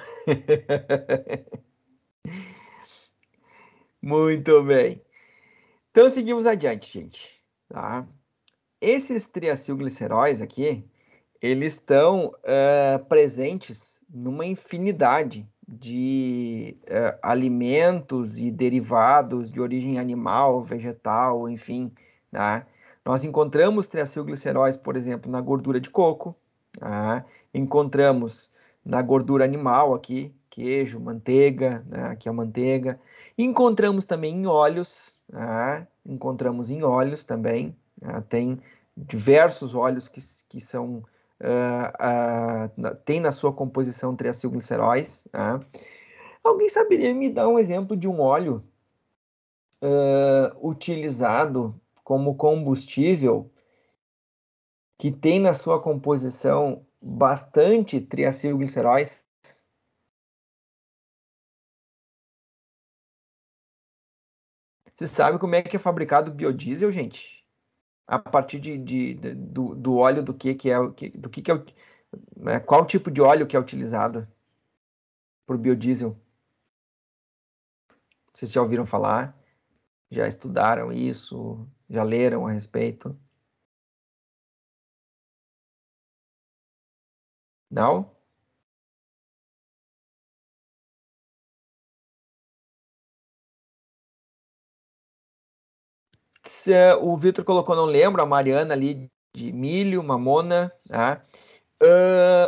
Muito bem. Então seguimos adiante, gente. Tá? Esses triacilgliceróis aqui, eles estão presentes numa infinidade de alimentos e derivados de origem animal, vegetal, enfim, né? Nós encontramos triacilgliceróis, por exemplo, na gordura de coco, tá? Encontramos na gordura animal aqui, queijo, manteiga, né? Aqui é a manteiga. Encontramos também em óleos, tá? Encontramos em óleos também, tá? Tem diversos óleos que são tem na sua composição triacilgliceróis. Tá? Alguém saberia me dar um exemplo de um óleo utilizado como combustível que tem na sua composição bastante triacilgliceróis? Você sabe como é que é fabricado o biodiesel, gente? A partir do óleo que é do que é né? Qual tipo de óleo que é utilizado para o biodiesel? Vocês já ouviram falar? Já estudaram isso? Já leram a respeito? Não? O Vitor colocou, não lembro, a Mariana ali de milho, mamona, tá?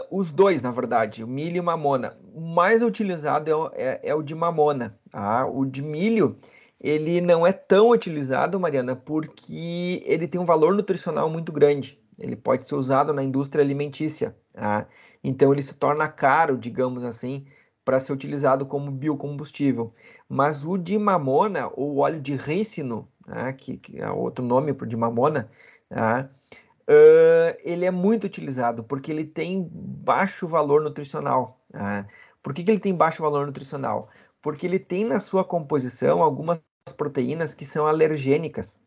Os dois, na verdade, o milho e mamona. O mais utilizado é o de mamona, tá? O de milho, ele não é tão utilizado, Mariana, porque ele tem um valor nutricional muito grande. Ele pode ser usado na indústria alimentícia, tá? Então ele se torna caro, digamos assim, para ser utilizado como biocombustível. Mas o de mamona, ou óleo de rícino, tá? Que é outro nome para o de mamona, tá? Ele é muito utilizado porque ele tem baixo valor nutricional. Tá? Por que ele tem baixo valor nutricional? Porque ele tem na sua composição algumas proteínas que são alergênicas,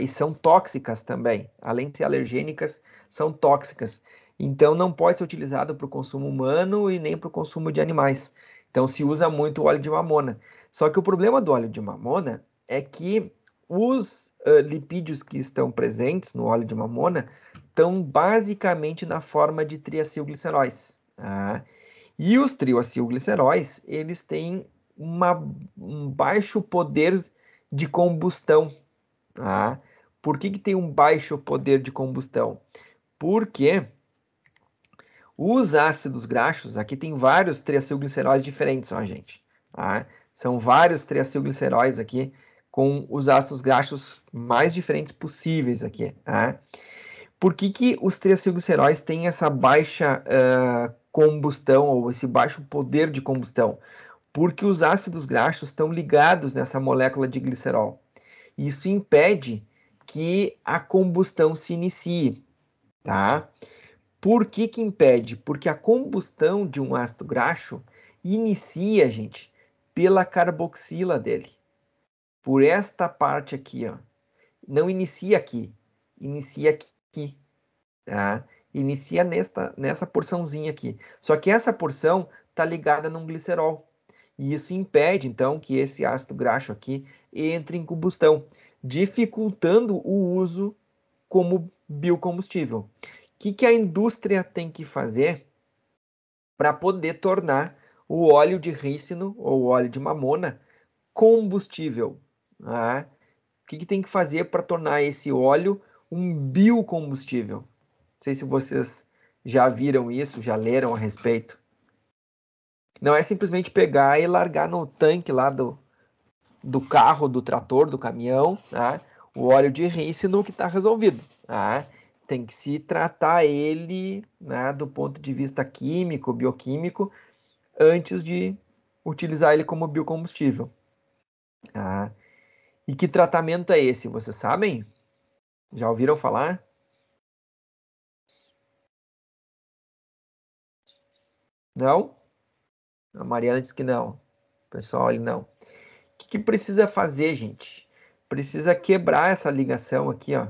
e são tóxicas também. Além de ser alergênicas, são tóxicas. Então não pode ser utilizado para o consumo humano e nem para o consumo de animais. Então se usa muito o óleo de mamona. Só que o problema do óleo de mamona é que os lipídios que estão presentes no óleo de mamona estão basicamente na forma de triacilgliceróis. Tá? E os triacilgliceróis, eles têm um baixo poder de combustão. Tá? Por que tem um baixo poder de combustão? Porque os ácidos graxos, aqui tem vários triacilgliceróis diferentes, ó, gente. Tá? São vários triacilgliceróis aqui com os ácidos graxos mais diferentes possíveis aqui. Tá? Por que os triacilgliceróis têm essa baixa combustão ou esse baixo poder de combustão? Porque os ácidos graxos estão ligados nessa molécula de glicerol. Isso impede que a combustão se inicie, tá? Por que impede? Porque a combustão de um ácido graxo inicia, gente, pela carboxila dele. Por esta parte aqui, ó. Não inicia aqui, inicia aqui, tá? Inicia nessa porçãozinha aqui. Só que essa porção está ligada num glicerol. E isso impede, então, que esse ácido graxo aqui entre em combustão, dificultando o uso como biocombustível. O que a indústria tem que fazer para poder tornar o óleo de rícino ou óleo de mamona combustível? Tá? O que tem que fazer para tornar esse óleo um biocombustível? Não sei se vocês já viram isso, já leram a respeito. Não é simplesmente pegar e largar no tanque lá do carro, do trator, do caminhão, tá? O óleo de rícino que está resolvido. Tá? Tem que se tratar ele, né, do ponto de vista químico, bioquímico, antes de utilizar ele como biocombustível. Tá? E que tratamento é esse? Vocês sabem? Já ouviram falar? Não? A Mariana disse que não. O pessoal, ele não. O que precisa fazer, gente? Precisa quebrar essa ligação aqui, ó,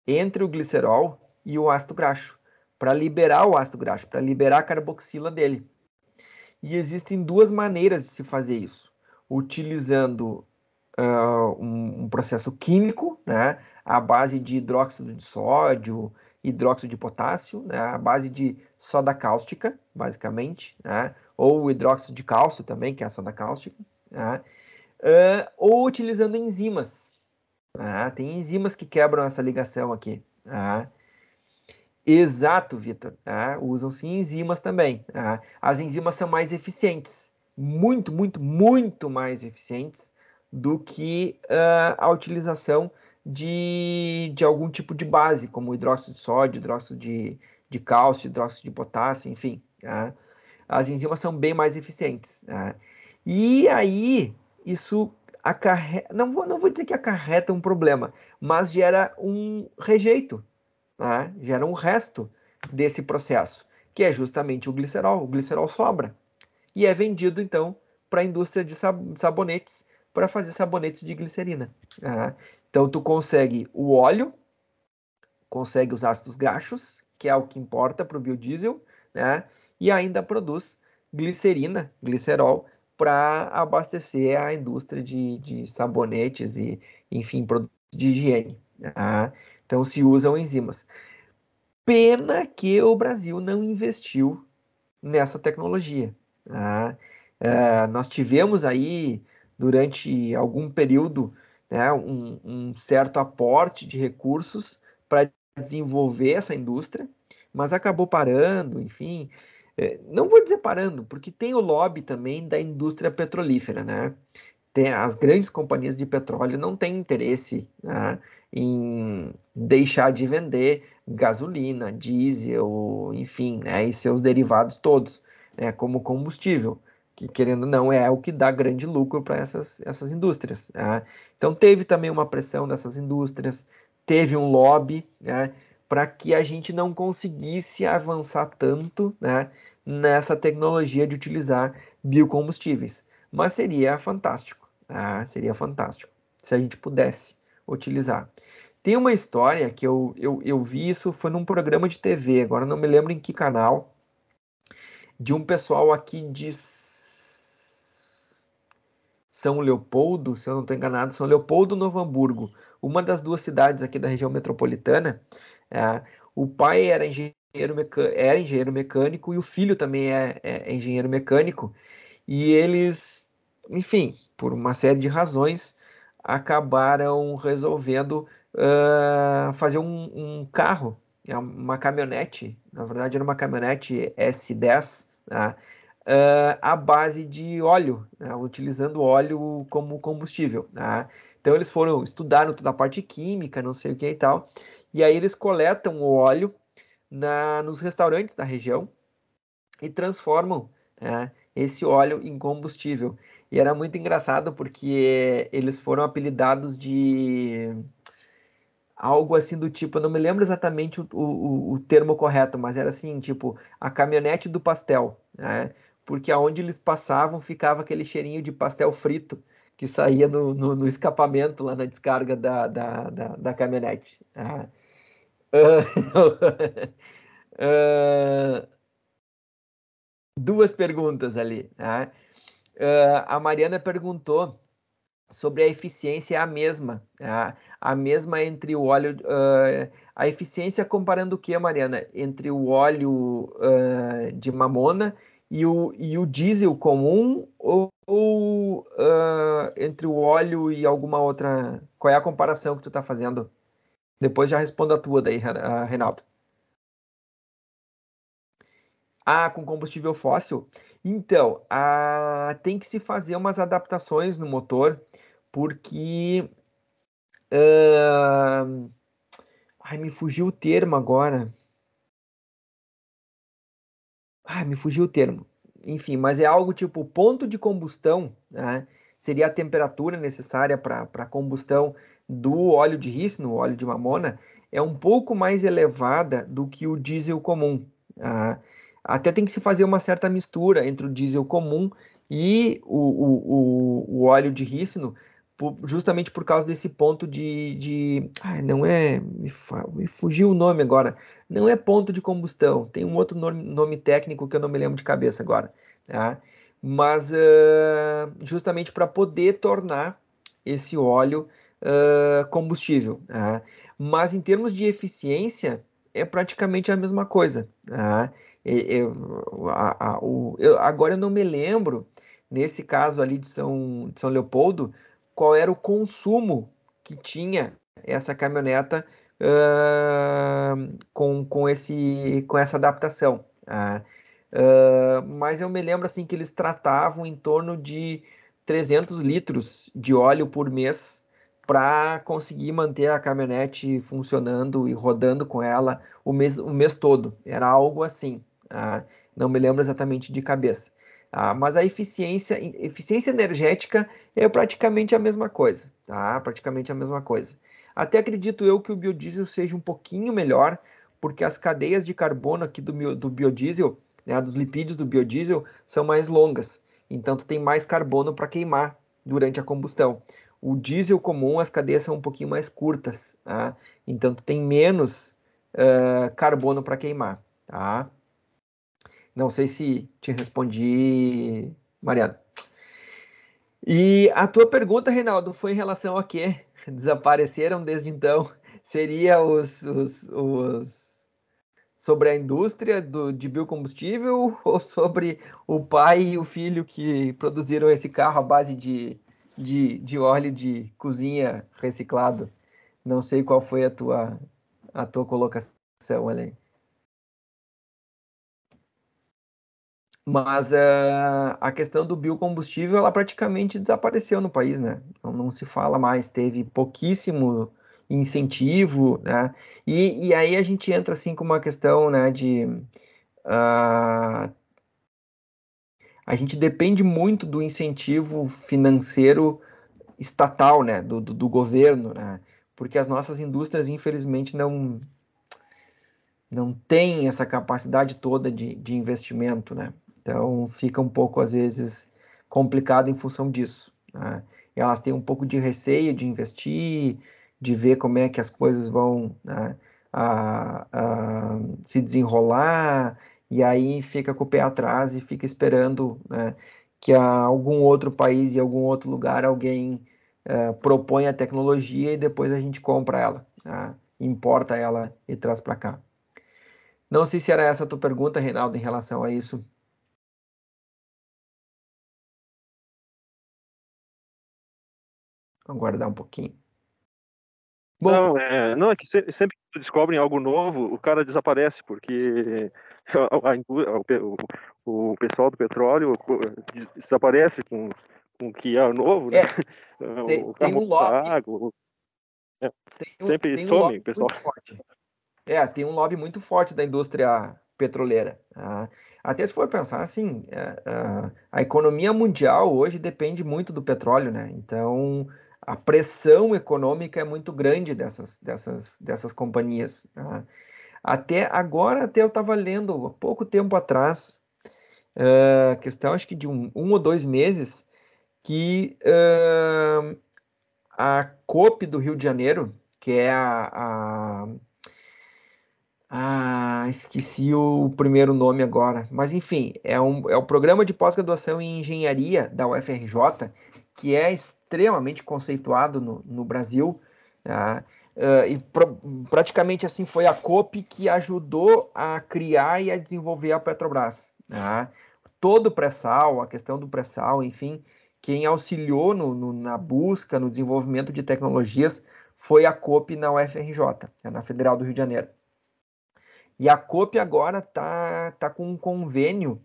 entre o glicerol e o ácido graxo, para liberar o ácido graxo, para liberar a carboxila dele. E existem duas maneiras de se fazer isso. Utilizando um processo químico, né, à base de hidróxido de sódio, hidróxido de potássio, né, à base de soda cáustica, basicamente, né, ou hidróxido de cálcio também, que é a soda cáustica, né, ou utilizando enzimas. Né, tem enzimas que quebram essa ligação aqui. Né. Exato, Vitor. Usam-se enzimas também. As enzimas são mais eficientes, muito, muito, muito mais eficientes do que a utilização de algum tipo de base, como hidróxido de sódio, hidróxido de cálcio, hidróxido de potássio, enfim. As enzimas são bem mais eficientes. E aí, isso acarreta, não vou dizer que acarreta um problema, mas gera um rejeito, gera um resto desse processo, que é justamente o glicerol. O glicerol sobra e é vendido, então, para a indústria de sabonetes, para fazer sabonetes de glicerina. Então, tu consegue o óleo, consegue os ácidos graxos, que é o que importa para o biodiesel, né? E ainda produz glicerina, glicerol, para abastecer a indústria de sabonetes e, enfim, produtos de higiene. Então, se usam enzimas. Pena que o Brasil não investiu nessa tecnologia. Nós tivemos aí, durante algum período, né, um certo aporte de recursos para desenvolver essa indústria, mas acabou parando, enfim. Não vou dizer parando, porque tem o lobby também da indústria petrolífera, né? As grandes companhias de petróleo não têm interesse, né, em deixar de vender gasolina, diesel, enfim, né, e seus derivados todos, né, como combustível, que querendo ou não é o que dá grande lucro para essas indústrias. Né? Então teve também uma pressão dessas indústrias, teve um lobby, né, para que a gente não conseguisse avançar tanto, né, nessa tecnologia de utilizar biocombustíveis. Mas seria fantástico. Seria fantástico se a gente pudesse utilizar. Tem uma história que eu vi isso, foi num programa de TV, agora não me lembro em que canal, de um pessoal aqui de São Leopoldo, se eu não estou enganado, São Leopoldo, Novo Hamburgo, uma das duas cidades aqui da região metropolitana. O pai era engenheiro mecânico e o filho também é engenheiro mecânico. E eles, enfim, por uma série de razões, acabaram resolvendo fazer um carro, uma caminhonete, na verdade era uma caminhonete S10, né, à base de óleo, né, utilizando óleo como combustível. Né. Então eles estudaram toda a parte química, não sei o que e tal, e aí eles coletam o óleo nos restaurantes da região e transformam, né, esse óleo em combustível. E era muito engraçado porque eles foram apelidados de algo assim do tipo, eu não me lembro exatamente o termo correto, mas era assim, tipo, a caminhonete do pastel, né? Porque aonde eles passavam ficava aquele cheirinho de pastel frito que saía no escapamento lá na descarga da caminhonete. Ah. Ah, duas perguntas ali, né? A Mariana perguntou sobre a eficiência é a mesma, a mesma entre o óleo, a eficiência comparando o que, Mariana? Entre o óleo de mamona e o diesel comum ou entre o óleo e alguma outra? Qual é a comparação que tu está fazendo? Depois já respondo a tua daí, Reinaldo. Ah, com combustível fóssil? Então, tem que se fazer umas adaptações no motor, porque ai, me fugiu o termo agora. Ai, me fugiu o termo. Enfim, mas é algo tipo ponto de combustão, né? Seria a temperatura necessária para a combustão do óleo de rícino, o óleo de mamona, é um pouco mais elevada do que o diesel comum. Tá? Até tem que se fazer uma certa mistura entre o diesel comum e o óleo de rícino, justamente por causa desse ponto Ai, não é. Me fugiu o nome agora. Não é ponto de combustão, tem um outro nome técnico que eu não me lembro de cabeça agora, tá? Mas justamente para poder tornar esse óleo combustível, tá? Mas em termos de eficiência, é praticamente a mesma coisa, tá? Agora eu não me lembro, nesse caso ali de São Leopoldo, qual era o consumo que tinha essa caminhoneta com essa adaptação. Mas eu me lembro assim que eles tratavam em torno de 300 litros de óleo por mês para conseguir manter a caminhonete funcionando e rodando com ela o mês todo. Era algo assim. Não me lembro exatamente de cabeça. Mas a eficiência energética é praticamente a mesma coisa, tá? Praticamente a mesma coisa. Até acredito eu que o biodiesel seja um pouquinho melhor, porque as cadeias de carbono aqui do biodiesel, né, dos lipídios do biodiesel, são mais longas. Então, tu tem mais carbono para queimar durante a combustão. O diesel comum, as cadeias são um pouquinho mais curtas, tá? Então, tu tem menos carbono para queimar, tá? Não sei se te respondi, Mariana. E a tua pergunta, Reinaldo, foi em relação a quê? Desapareceram desde então? Seria sobre a indústria de biocombustível ou sobre o pai e o filho que produziram esse carro à base de óleo de cozinha reciclado? Não sei qual foi a tua colocação ali. Mas a questão do biocombustível, ela praticamente desapareceu no país, né? Não se fala mais, teve pouquíssimo incentivo, né? E aí a gente entra, assim, com uma questão, né, ah, a gente depende muito do incentivo financeiro estatal, né, do governo, né? Porque as nossas indústrias, infelizmente, não têm essa capacidade toda de investimento, né? Então fica um pouco, às vezes, complicado em função disso, né? Elas têm um pouco de receio de investir, de ver como é que as coisas vão, né, se desenrolar, e aí fica com o pé atrás e fica esperando, né, algum outro país e algum outro lugar alguém propõe a tecnologia e depois a gente compra ela, tá? Importa ela e traz para cá. Não sei se era essa a tua pergunta, Reinaldo, em relação a isso. Aguardar um pouquinho. Bom, Não, é que sempre que descobrem algo novo, o cara desaparece, porque o pessoal do petróleo desaparece com o que é novo, né? é, O tem um famoso da lobby, água, sempre tem um some, lobby pessoal. muito forte. Tem um lobby muito forte da indústria petroleira. Tá? Até se for pensar assim, a economia mundial hoje depende muito do petróleo, né? Então, a pressão econômica é muito grande dessas companhias. Tá? Até agora, até eu estava lendo, há pouco tempo atrás, questão acho que de um ou 2 meses, que a COP do Rio de Janeiro, que é esqueci o primeiro nome agora. Mas, enfim, é o programa de pós-graduação em engenharia da UFRJ, que é extremamente conceituado no Brasil. Tá? Praticamente assim foi a COP que ajudou a criar e a desenvolver a Petrobras. Tá? Todo o pré-sal, a questão do pré-sal, enfim, quem auxiliou na busca, no desenvolvimento de tecnologias foi a COP na UFRJ, na Federal do Rio de Janeiro. E a COP agora tá com um convênio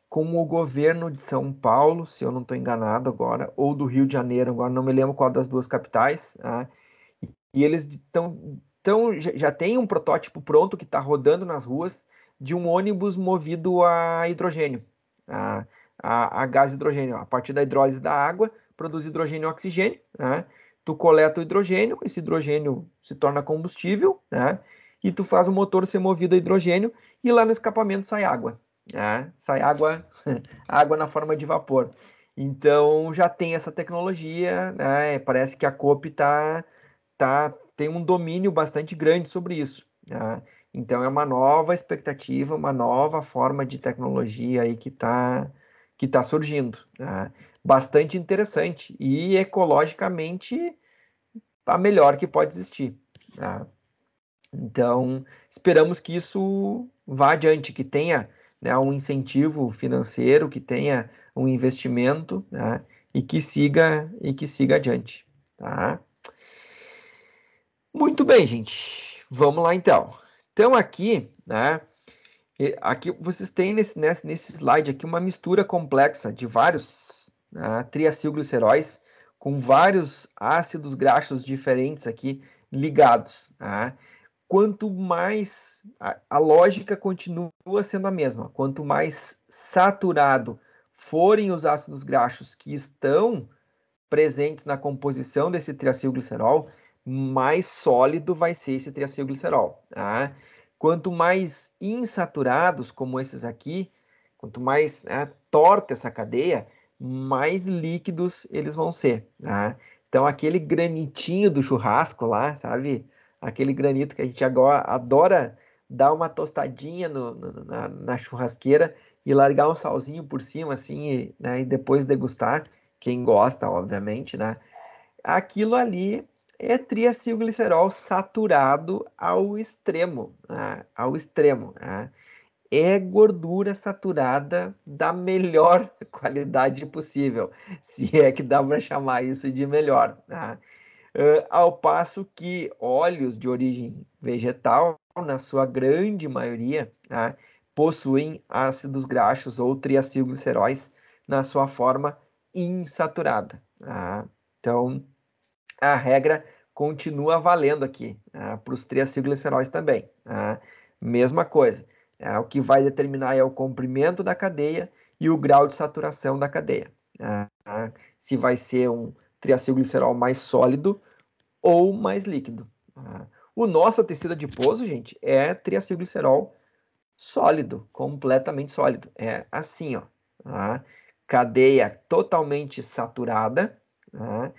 com o governo de São Paulo, se eu não estou enganado agora, ou do Rio de Janeiro, agora não me lembro qual das duas capitais, tá? E eles já tem um protótipo pronto que está rodando nas ruas de um ônibus movido a hidrogênio, a gás hidrogênio. A partir da hidrólise da água, produz hidrogênio e oxigênio, né? Tu coleta o hidrogênio, esse hidrogênio se torna combustível, né? E tu faz o motor ser movido a hidrogênio e lá no escapamento sai água, né? Sai água, água na forma de vapor. Então já tem essa tecnologia, né? Parece que a COP tem um domínio bastante grande sobre isso, né? Então é uma nova expectativa, uma nova forma de tecnologia aí que tá surgindo, né? Bastante interessante e ecologicamente a melhor que pode existir, né? Então esperamos que isso vá adiante, que tenha, né, um incentivo financeiro, que tenha um investimento, né, e que siga adiante, tá? Muito bem, gente. Vamos lá então. Então aqui, né? Aqui vocês têm nesse slide aqui uma mistura complexa de vários, né, triacilgliceróis com vários ácidos graxos diferentes aqui ligados, né? Quanto mais a lógica continua sendo a mesma, quanto mais saturado forem os ácidos graxos que estão presentes na composição desse triacilglicerol, mais sólido vai ser esse triacilglicerol, tá? Quanto mais insaturados, como esses aqui, quanto mais, né, torta essa cadeia, mais líquidos eles vão ser, tá? Então, aquele granitinho do churrasco lá, sabe? Aquele granito que a gente agora adora dar uma tostadinha na churrasqueira e largar um salzinho por cima, assim, né, e depois degustar quem gosta, obviamente, né? Aquilo ali é triacilglicerol saturado ao extremo, né? Ao extremo, né? É gordura saturada da melhor qualidade possível, se é que dá para chamar isso de melhor, né? Ao passo que óleos de origem vegetal, na sua grande maioria, né, possuem ácidos graxos ou triacilgliceróis na sua forma insaturada. Tá? Então, a regra continua valendo aqui, para os triacilgliceróis também. Tá? Mesma coisa. O que vai determinar é o comprimento da cadeia e o grau de saturação da cadeia. Tá? Se vai ser um triacilglicerol mais sólido ou mais líquido. Tá? O nosso tecido adiposo, gente, é triacilglicerol sólido, completamente sólido. É assim, ó. Tá? Cadeia totalmente saturada, tá?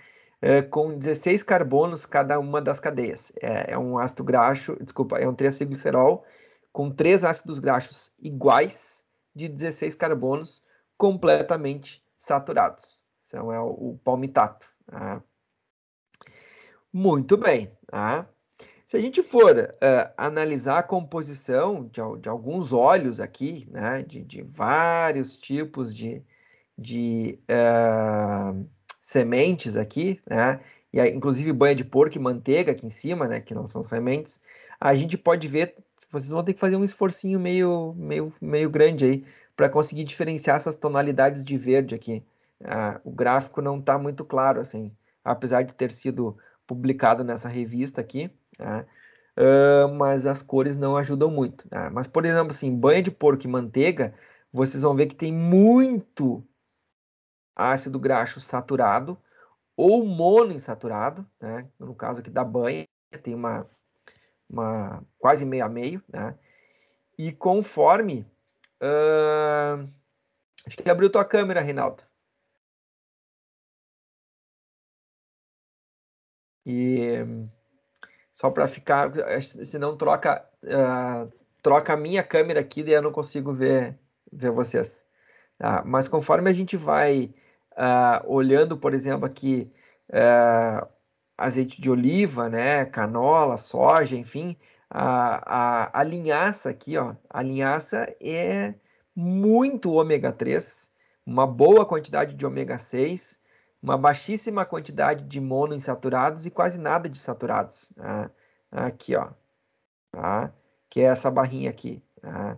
Com 16 carbonos cada uma das cadeias. É um ácido graxo, desculpa, é um triacilglicerol com 3 ácidos graxos iguais de 16 carbonos completamente saturados. Então, é o palmitato. Tá? Muito bem. Tá? Se a gente for analisar a composição de alguns óleos aqui, né, de vários tipos de sementes aqui, né, e inclusive banha de porco e manteiga aqui em cima, né, que não são sementes, a gente pode ver, vocês vão ter que fazer um esforcinho meio grande aí para conseguir diferenciar essas tonalidades de verde aqui. O gráfico não está muito claro, assim, apesar de ter sido publicado nessa revista aqui, né, mas as cores não ajudam muito. Né? Mas, por exemplo, assim, banha de porco e manteiga, vocês vão ver que tem muito ácido graxo saturado ou monoinsaturado, né? No caso aqui da banha, tem uma quase meio a meio, né? E conforme... acho que abriu tua câmera, Reinaldo. E só para ficar... Senão troca a minha câmera aqui, daí eu não consigo ver vocês. Mas conforme a gente vai olhando, por exemplo, aqui azeite de oliva, né, canola, soja, enfim, a linhaça aqui, ó, a linhaça é muito ômega 3, uma boa quantidade de ômega 6, uma baixíssima quantidade de monoinsaturados e quase nada de saturados. Tá? Aqui, ó, tá? Que é essa barrinha aqui. Tá?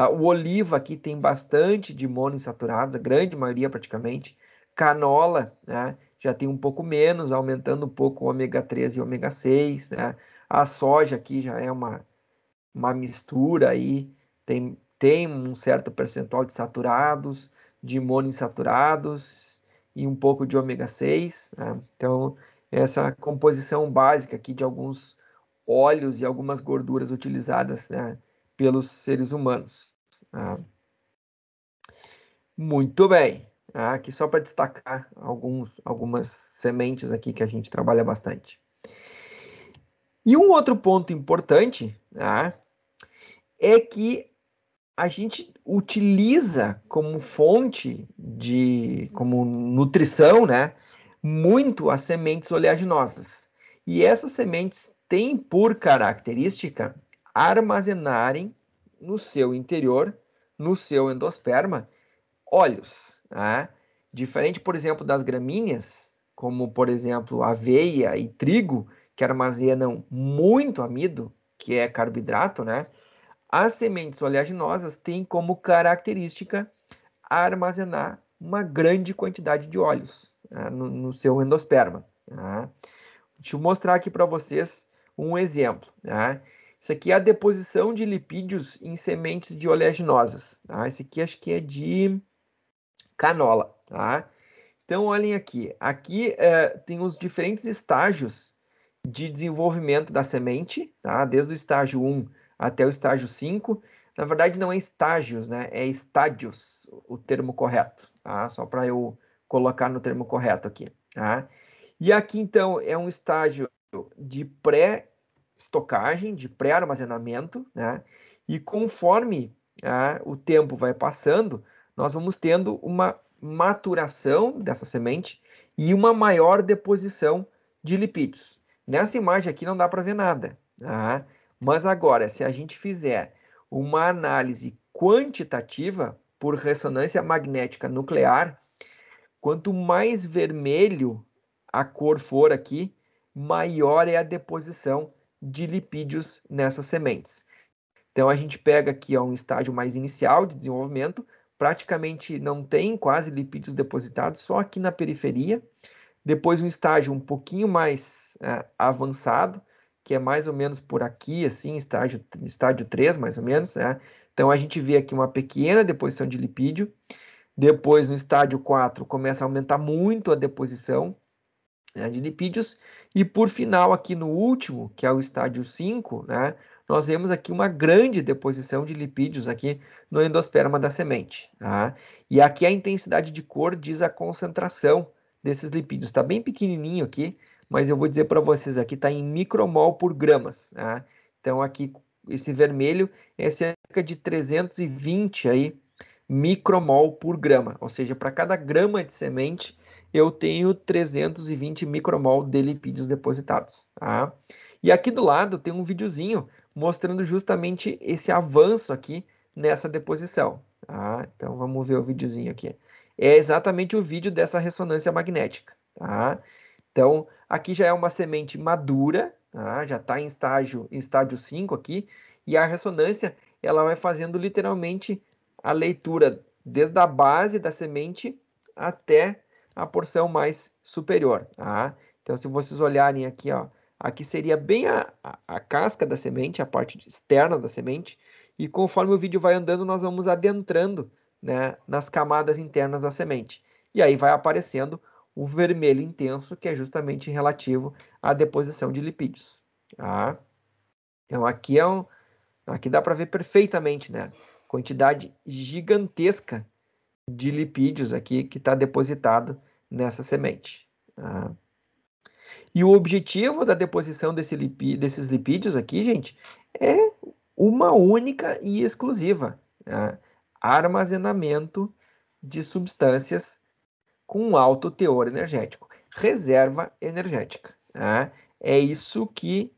O oliva aqui tem bastante de monoinsaturados, a grande maioria praticamente. Canola, né? Já tem um pouco menos, aumentando um pouco o ômega 3 e ômega 6. Né? A soja aqui já é uma mistura aí, tem um certo percentual de saturados, de monoinsaturados e um pouco de ômega 6. Né? Então, essa composição básica aqui de alguns óleos e algumas gorduras utilizadas, né, pelos seres humanos. Tá? Muito bem. Aqui só para destacar algumas sementes aqui que a gente trabalha bastante. E um outro ponto importante, tá, é que a gente utiliza como fonte como nutrição, né, muito as sementes oleaginosas. E essas sementes têm por característica armazenarem no seu interior, no seu endosperma, óleos. Né? Diferente, por exemplo, das gramíneas, como, por exemplo, aveia e trigo, que armazenam muito amido, que é carboidrato, né? As sementes oleaginosas têm como característica armazenar uma grande quantidade de óleos, né, no seu endosperma. Tá? Deixa eu mostrar aqui para vocês um exemplo. Tá? Isso aqui é a deposição de lipídios em sementes de oleaginosas. Tá? Esse aqui acho que é de canola. Tá? Então, olhem aqui. Aqui tem os diferentes estágios de desenvolvimento da semente, tá? Desde o estágio 1 até o estágio 5. Na verdade, não é estágios, né? É estádios o termo correto, tá? Só para eu colocar no termo correto aqui, tá? E aqui, então, é um estágio de pré-estocagem, de pré-armazenamento, né? E conforme o tempo vai passando, nós vamos tendo uma maturação dessa semente e uma maior deposição de lipídios. Nessa imagem aqui não dá para ver nada, tá? Mas agora, se a gente fizer uma análise quantitativa por ressonância magnética nuclear, quanto mais vermelho a cor for aqui, maior é a deposição de lipídios nessas sementes. Então a gente pega aqui um estágio mais inicial de desenvolvimento, praticamente não tem quase lipídios depositados, só aqui na periferia. Depois um estágio um pouquinho mais avançado, que é mais ou menos por aqui, assim, estágio 3, mais ou menos. Né? Então a gente vê aqui uma pequena deposição de lipídio. Depois, no estágio 4, começa a aumentar muito a deposição, né, de lipídios. E por final, aqui no último, que é o estágio 5, né, nós vemos aqui uma grande deposição de lipídios aqui no endosperma da semente. Tá? E aqui a intensidade de cor diz a concentração desses lipídios. Está bem pequenininho aqui, mas eu vou dizer para vocês aqui, está em micromol por gramas. Tá? Então aqui, esse vermelho é cerca de 320 aí, micromol por grama, ou seja, para cada grama de semente eu tenho 320 micromol de lipídios depositados. Tá? E aqui do lado tem um videozinho mostrando justamente esse avanço aqui nessa deposição. Tá? Então vamos ver o videozinho aqui. É exatamente o vídeo dessa ressonância magnética. Tá? Então aqui já é uma semente madura, tá? Já está em estágio 5 aqui, e a ressonância ela vai fazendo literalmente a leitura desde a base da semente até a porção mais superior. Tá? Então, se vocês olharem aqui, ó, aqui seria bem a casca da semente, a parte externa da semente, e conforme o vídeo vai andando, nós vamos adentrando, né, nas camadas internas da semente. E aí vai aparecendo o vermelho intenso, que é justamente relativo à deposição de lipídios. Tá? Então, aqui dá para ver perfeitamente, né? Quantidade gigantesca de lipídios aqui que está depositado nessa semente. Tá? E o objetivo da deposição desses lipídios aqui, gente, é uma única e exclusiva, tá? Armazenamento de substâncias com alto teor energético, reserva energética. Tá? É isso que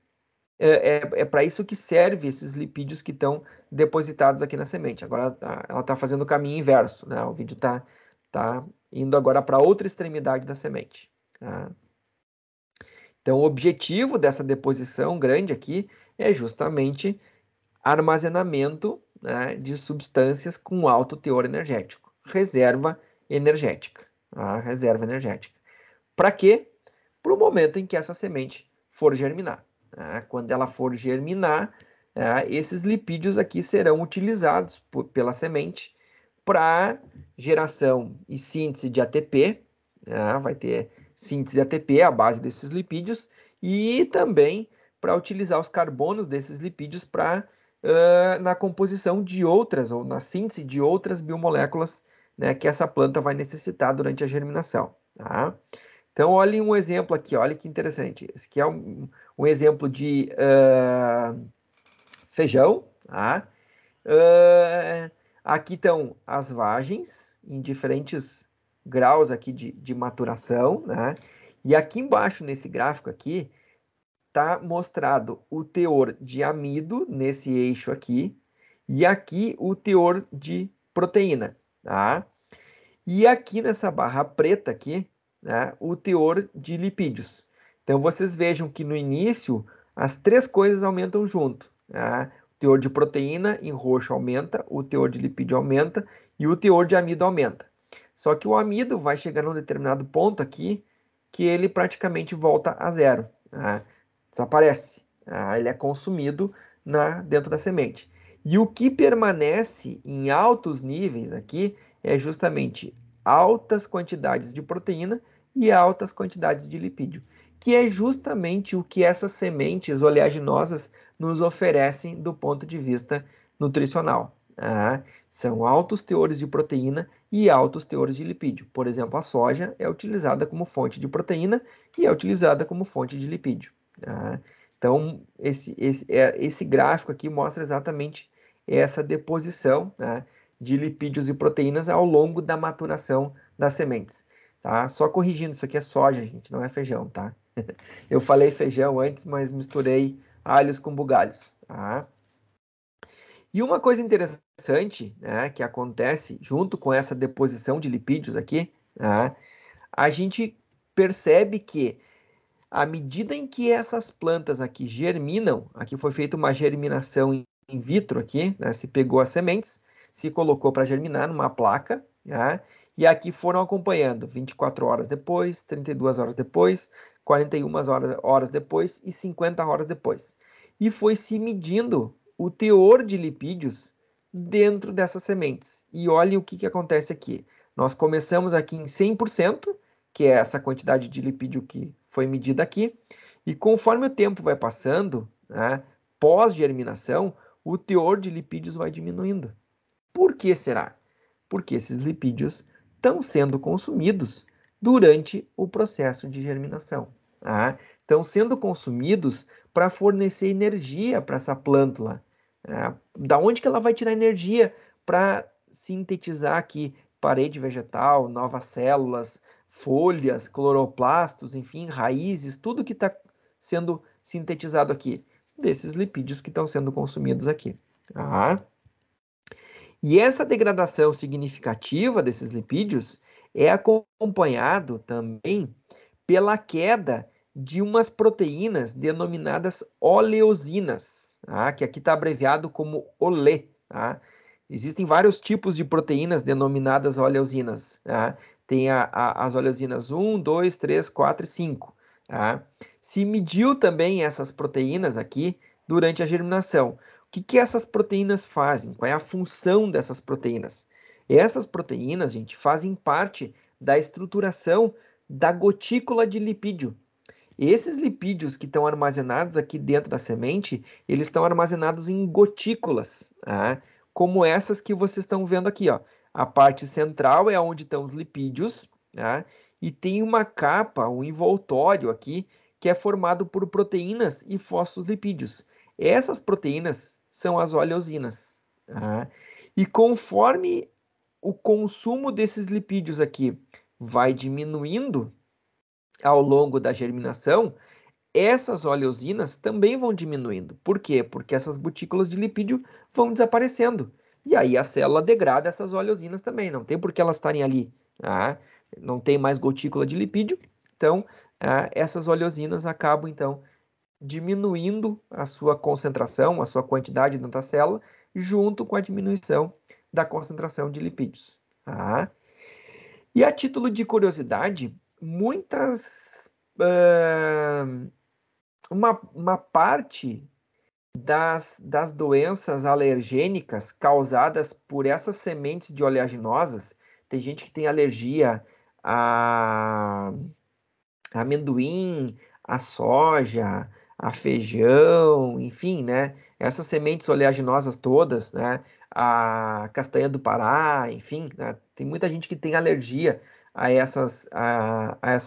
é para isso que serve esses lipídios que estão depositados aqui na semente. Agora ela está fazendo o caminho inverso, né? O vídeo tá indo agora para outra extremidade da semente. Tá? Então, o objetivo dessa deposição grande aqui é justamente armazenamento, né, de substâncias com alto teor energético, reserva energética. Tá? Reserva energética. Para quê? Para o momento em que essa semente for germinar. Tá? Quando ela for germinar, esses lipídios aqui serão utilizados pela semente para geração e síntese de ATP, vai ter síntese de ATP, a base desses lipídios, e também para utilizar os carbonos desses lipídios para na composição de outras, ou na síntese de outras biomoléculas, né, que essa planta vai necessitar durante a germinação. Tá? Então, olhem um exemplo aqui, olha que interessante. Esse aqui é um exemplo de feijão. Tá? Aqui estão as vagens em diferentes graus aqui de maturação. Né? E aqui embaixo, nesse gráfico aqui, está mostrado o teor de amido nesse eixo aqui, e aqui o teor de proteína. Tá? E aqui nessa barra preta aqui, né, o teor de lipídios. Então vocês vejam que no início as três coisas aumentam junto. Né? O teor de proteína em roxo aumenta, o teor de lipídio aumenta e o teor de amido aumenta. Só que o amido vai chegar num determinado ponto aqui que ele praticamente volta a zero. Né? Desaparece. Ele é consumido dentro da semente. E o que permanece em altos níveis aqui é justamente altas quantidades de proteína e altas quantidades de lipídio, que é justamente o que essas sementes oleaginosas nos oferecem do ponto de vista nutricional. São altos teores de proteína e altos teores de lipídio. Por exemplo, a soja é utilizada como fonte de proteína e é utilizada como fonte de lipídio. Então, esse gráfico aqui mostra exatamente essa deposição, né, de lipídios e proteínas ao longo da maturação das sementes. Tá? Só corrigindo, isso aqui é soja, gente, não é feijão, tá? Eu falei feijão antes, mas misturei alhos com bugalhos. Tá? E uma coisa interessante, né, que acontece junto com essa deposição de lipídios aqui, né, a gente percebe que à medida em que essas plantas aqui germinam, aqui foi feita uma germinação in vitro aqui, né? Se pegou as sementes, se colocou para germinar numa placa, né? E aqui foram acompanhando 24 horas depois, 32 horas depois, 41 horas depois e 50 horas depois. E foi se medindo o teor de lipídios dentro dessas sementes. E olhem o que acontece aqui. Nós começamos aqui em 100%, que é essa quantidade de lipídio que foi medida aqui, e conforme o tempo vai passando, né, pós-germinação, o teor de lipídios vai diminuindo. Por que será? Porque esses lipídios estão sendo consumidos durante o processo de germinação. Tá? Estão sendo consumidos para fornecer energia para essa plântula. Da onde que ela vai tirar energia para sintetizar aqui parede vegetal, novas células, folhas, cloroplastos, enfim, raízes, tudo que está sendo sintetizado aqui, desses lipídios que estão sendo consumidos aqui. Tá? E essa degradação significativa desses lipídios é acompanhado também pela queda de umas proteínas denominadas oleosinas, tá? Que aqui está abreviado como OLE. Tá? Existem vários tipos de proteínas denominadas oleosinas. Tá? Tem as oleosinas 1, 2, 3, 4 e 5. Tá? Se mediu também essas proteínas aqui durante a germinação. O que essas proteínas fazem? Qual é a função dessas proteínas? Essas proteínas, gente, fazem parte da estruturação da gotícula de lipídio. Esses lipídios que estão armazenados aqui dentro da semente, eles estão armazenados em gotículas, tá? Como essas que vocês estão vendo aqui, ó. A parte central é onde estão os lipídios, tá? E tem uma capa, um envoltório aqui, que é formado por proteínas e fosfolipídios. Essas proteínas são as oleosinas, tá? E conforme o consumo desses lipídios aqui vai diminuindo ao longo da germinação, essas oleosinas também vão diminuindo. Por quê? Porque essas gotículas de lipídio vão desaparecendo. E aí a célula degrada essas oleosinas também. Não tem por que elas estarem ali. Tá? Não tem mais gotícula de lipídio. Então, essas oleosinas acabam, então, diminuindo a sua concentração, a sua quantidade dentro da célula, junto com a diminuição da concentração de lipídios. Tá? E a título de curiosidade, uma parte das doenças alergênicas causadas por essas sementes de oleaginosas, tem gente que tem alergia a amendoim, a soja, a feijão, enfim, né? Essas sementes oleaginosas todas, né? A castanha do Pará, enfim, né? Tem muita gente que tem alergia a essas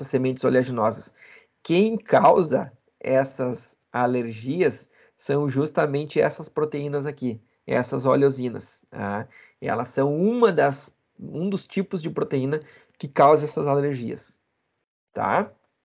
sementes oleaginosas. Quem causa essas alergias são justamente essas proteínas aqui, essas oleosinas. Tá? Elas são um dos tipos de proteína que causa essas alergias. Tá?